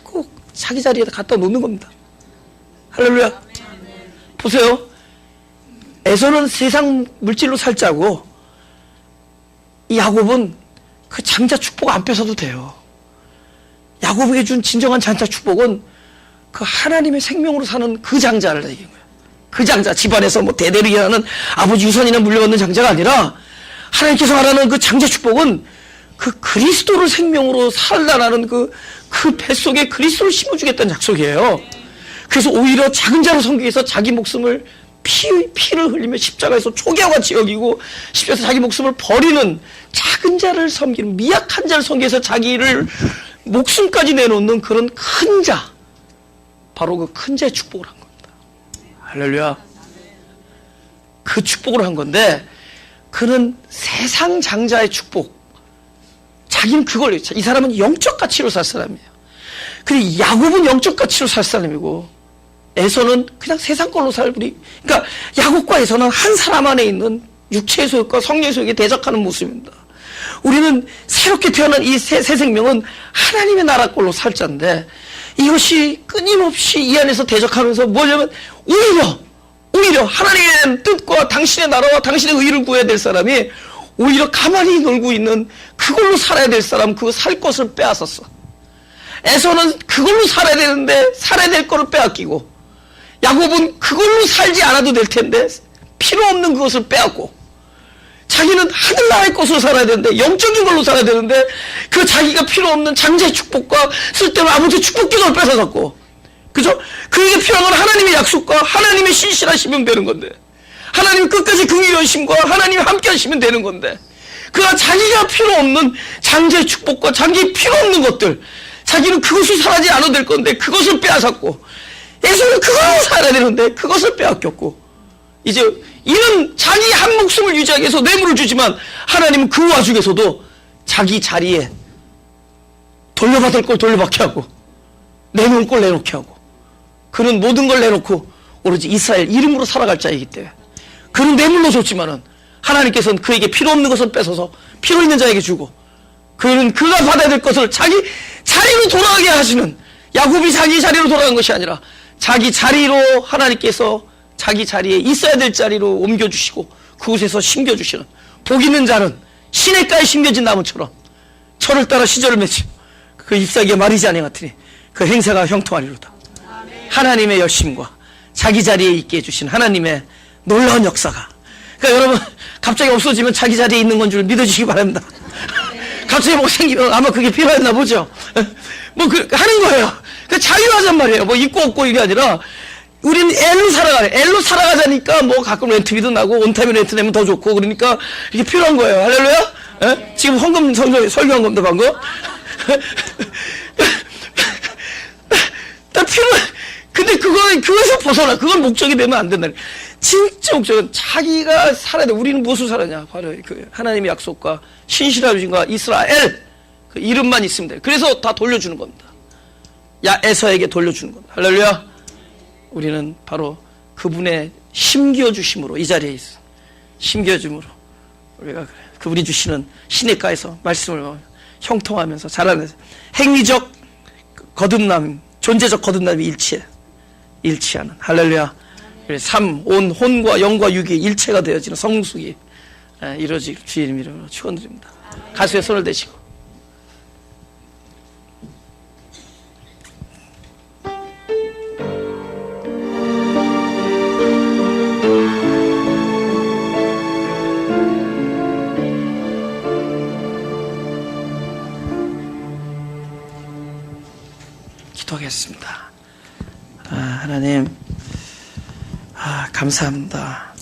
꼭 자기 자리에다 갖다 놓는 겁니다. 할렐루야. 보세요. 에서는 세상 물질로 살자고 이 야곱은 그 장자 축복 안 뺏어도 돼요. 야곱에게 준 진정한 장자 축복은 그 하나님의 생명으로 사는 그 장자를 얘기한 거예요. 그 장자, 집안에서 뭐 대대로 일하는 아버지 유산이나 물려받는 장자가 아니라 하나님께서 말하는 그 장자 축복은 그 그리스도를 생명으로 살라라는 그 뱃속에 그리스도를 심어주겠다는 약속이에요. 그래서 오히려 작은 자로 섬기기 위해서 자기 목숨을 피를 흘리며 십자가에서 초기와 같이 여기고 십자가에서 자기 목숨을 버리는 작은 자를 섬기는 미약한 자를 섬기기 위해서 자기를 목숨까지 내놓는 그런 큰 자, 바로 그 큰 자의 축복을 한 겁니다. 할렐루야. 그 축복을 한 건데 그는 세상 장자의 축복, 자기는 그걸, 이 사람은 영적 가치로 살 사람이에요. 근데 야곱은 영적 가치로 살 사람이고, 에서는 그냥 세상 걸로 살부리. 그러니까 야곱과 에서는 한 사람 안에 있는 육체의 소욕과 성령의 소욕에 대적하는 모습입니다. 우리는 새롭게 태어난 이 새 생명은 하나님의 나라 꼴로 살자인데, 이것이 끊임없이 이 안에서 대적하면서 뭐냐면 오히려 하나님의 뜻과 당신의 나라와 당신의 의를 구해야 될 사람이 오히려 가만히 놀고 있는 그걸로 살아야 될 사람, 그거 살 것을 빼앗았어. 에서는 그걸로 살아야 되는데 살아야 될 거를 빼앗기고, 야곱은 그걸로 살지 않아도 될 텐데 필요 없는 그것을 빼앗고, 자기는 하늘나라의 것으로 살아야 되는데, 영적인 걸로 살아야 되는데, 그 자기가 필요 없는 장자의 축복과 쓸데없는 아버지의 축복 기도를 뺏어갔고, 그죠? 그에게 필요한 건 하나님의 약속과 하나님의 신실하시면 되는 건데, 하나님 끝까지 긍휼하심과 하나님이 함께 하시면 되는 건데, 그가 자기가 필요 없는 장자의 축복과 자기 필요 없는 것들, 자기는 그것을 살아지 않아도 될 건데 그것을 빼앗았고, 예수는 그걸로 살아야 되는데 그것을 빼앗겼고, 이제 이는 자기 한 목숨을 유지하기 위해서 뇌물을 주지만, 하나님은 그 와중에서도 자기 자리에 돌려받을 걸 돌려받게 하고 내놓을 걸 내놓게 하고, 그는 모든 걸 내놓고 오로지 이스라엘 이름으로 살아갈 자이기 때문에 그는 뇌물로 줬지만은 하나님께서는 그에게 필요 없는 것을 뺏어서 필요 있는 자에게 주고, 그는 그가 받아야 될 것을 자기 자리로 돌아가게 하시는, 야곱이 자기 자리로 돌아간 것이 아니라 자기 자리로 하나님께서 자기 자리에 있어야 될 자리로 옮겨주시고 그곳에서 심겨주시는, 복 있는 자는 시냇가에 심겨진 나무처럼 철을 따라 시절을 맺지 그 잎사귀에 마르지 아니하더니 그 행사가 형통하리로다. 하나님의 열심과 자기 자리에 있게 해주신 하나님의 놀라운 역사가, 그러니까 여러분 갑자기 없어지면 자기 자리에 있는 건 줄 믿어주시기 바랍니다. 갑자기 뭐 생기면 아마 그게 필요했나 보죠. 하는 거예요. 자유하잔 말이에요. 뭐 있고 없고 이게 아니라, 우리는 엘로 살아가래. 엘로 살아가자니까 뭐 가끔 렌트비도 나고 온타임에 렌트 내면 더 좋고, 그러니까 이게 필요한 거예요. 할렐루야? 에? 지금 헌금 설교한 겁니다, 방금. 다 필요해. 근데 그거에서 벗어나. 그건 목적이 되면 안 된다. 진짜 목적은 자기가 살아야 돼. 우리는 무엇을 살아냐? 바로 그 하나님의 약속과 신실하심과 이스라엘, 그 이름만 있으면 돼. 그래서 다 돌려주는 겁니다. 에서에게 돌려주는 겁니다. 할렐루야. 우리는 바로 그분의 심겨주심으로 이 자리에 있어. 심겨줌으로 우리가 그분이 주시는 시냇가에서 말씀을 형통하면서 자라면서 행위적 거듭남, 존재적 거듭남이 일치하는, 할렐루야. 혼과 영과 육이 일체가 되어지는 성숙이 이루어질 주의 이름으로 축원드립니다. 가수의 손을 대시고 기도하겠습니다. 하나님, 감사합니다.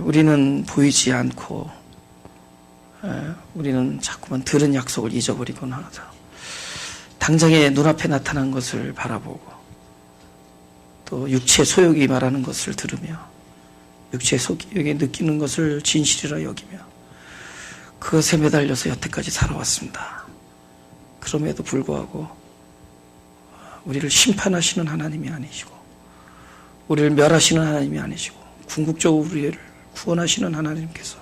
우리는 보이지 않고, 우리는 자꾸만 들은 약속을 잊어버리곤 하죠. 당장에 눈앞에 나타난 것을 바라보고, 또 육체 소욕이 말하는 것을 들으며, 육체 소욕이 느끼는 것을 진실이라 여기며, 그것에 매달려서 여태까지 살아왔습니다. 그럼에도 불구하고 우리를 심판하시는 하나님이 아니시고, 우리를 멸하시는 하나님이 아니시고, 궁극적으로 우리를 구원하시는 하나님께서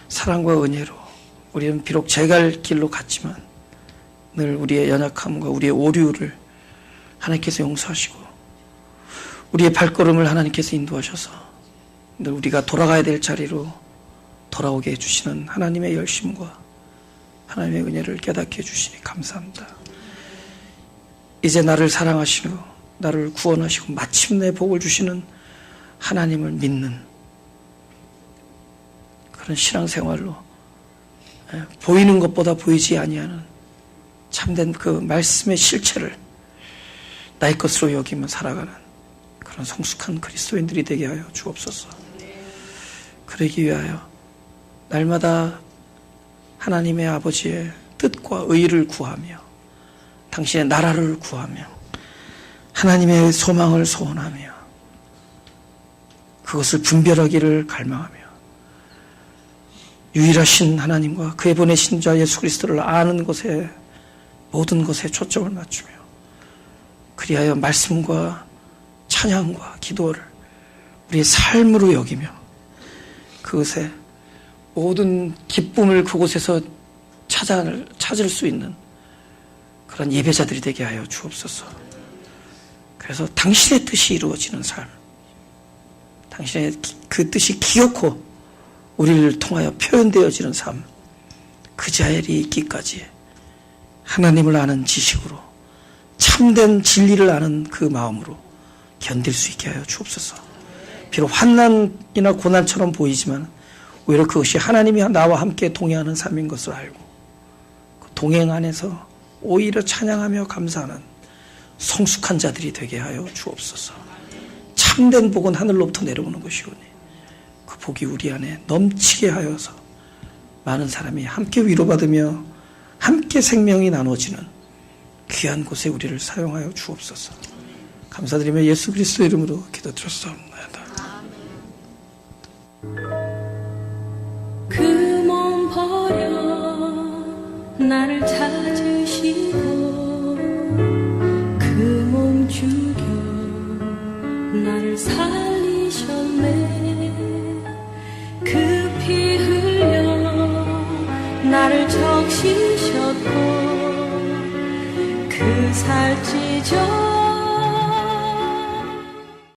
사랑과 은혜로, 우리는 비록 제갈 길로 갔지만 늘 우리의 연약함과 우리의 오류를 하나님께서 용서하시고, 우리의 발걸음을 하나님께서 인도하셔서 늘 우리가 돌아가야 될 자리로 돌아오게 해주시는 하나님의 열심과 하나님의 은혜를 깨닫게 해주시니 감사합니다. 이제 나를 사랑하시고 나를 구원하시고 마침내 복을 주시는 하나님을 믿는 그런 신앙생활로, 보이는 것보다 보이지 아니하는 참된 그 말씀의 실체를 나의 것으로 여기며 살아가는 그런 성숙한 그리스도인들이 되게 하여 주옵소서. 그러기 위하여 날마다 하나님의 아버지의 뜻과 의를 구하며 당신의 나라를 구하며 하나님의 소망을 소원하며 그것을 분별하기를 갈망하며 유일하신 하나님과 그의 보내신 자 예수 그리스도를 아는 것에 모든 것에 초점을 맞추며 그리하여 말씀과 찬양과 기도를 우리의 삶으로 여기며 그것에 모든 기쁨을 그곳에서 찾을 수 있는 그런 예배자들이 되게 하여 주옵소서. 그래서 당신의 뜻이 이루어지는 삶, 당신의 그 뜻이 기어코 우리를 통하여 표현되어지는 삶, 그 자리에 있기까지 하나님을 아는 지식으로 참된 진리를 아는 그 마음으로 견딜 수 있게 하여 주옵소서. 비록 환난이나 고난처럼 보이지만 오히려 그것이 하나님이 나와 함께 동행하는 삶인 것을 알고 그 동행 안에서 오히려 찬양하며 감사하는 성숙한 자들이 되게 하여 주옵소서. 참된 복은 하늘로부터 내려오는 것이오니 그 복이 우리 안에 넘치게 하여서 많은 사람이 함께 위로받으며 함께 생명이 나눠지는 귀한 곳에 우리를 사용하여 주옵소서. 감사드리며 예수 그리스도 이름으로 기도드렸사옵나이다. 그 몸 버려 나를 찾으시고 그 몸 죽여 나를 살리셨네. 그 피 흘려 나를 적시셨고 그 살 찢어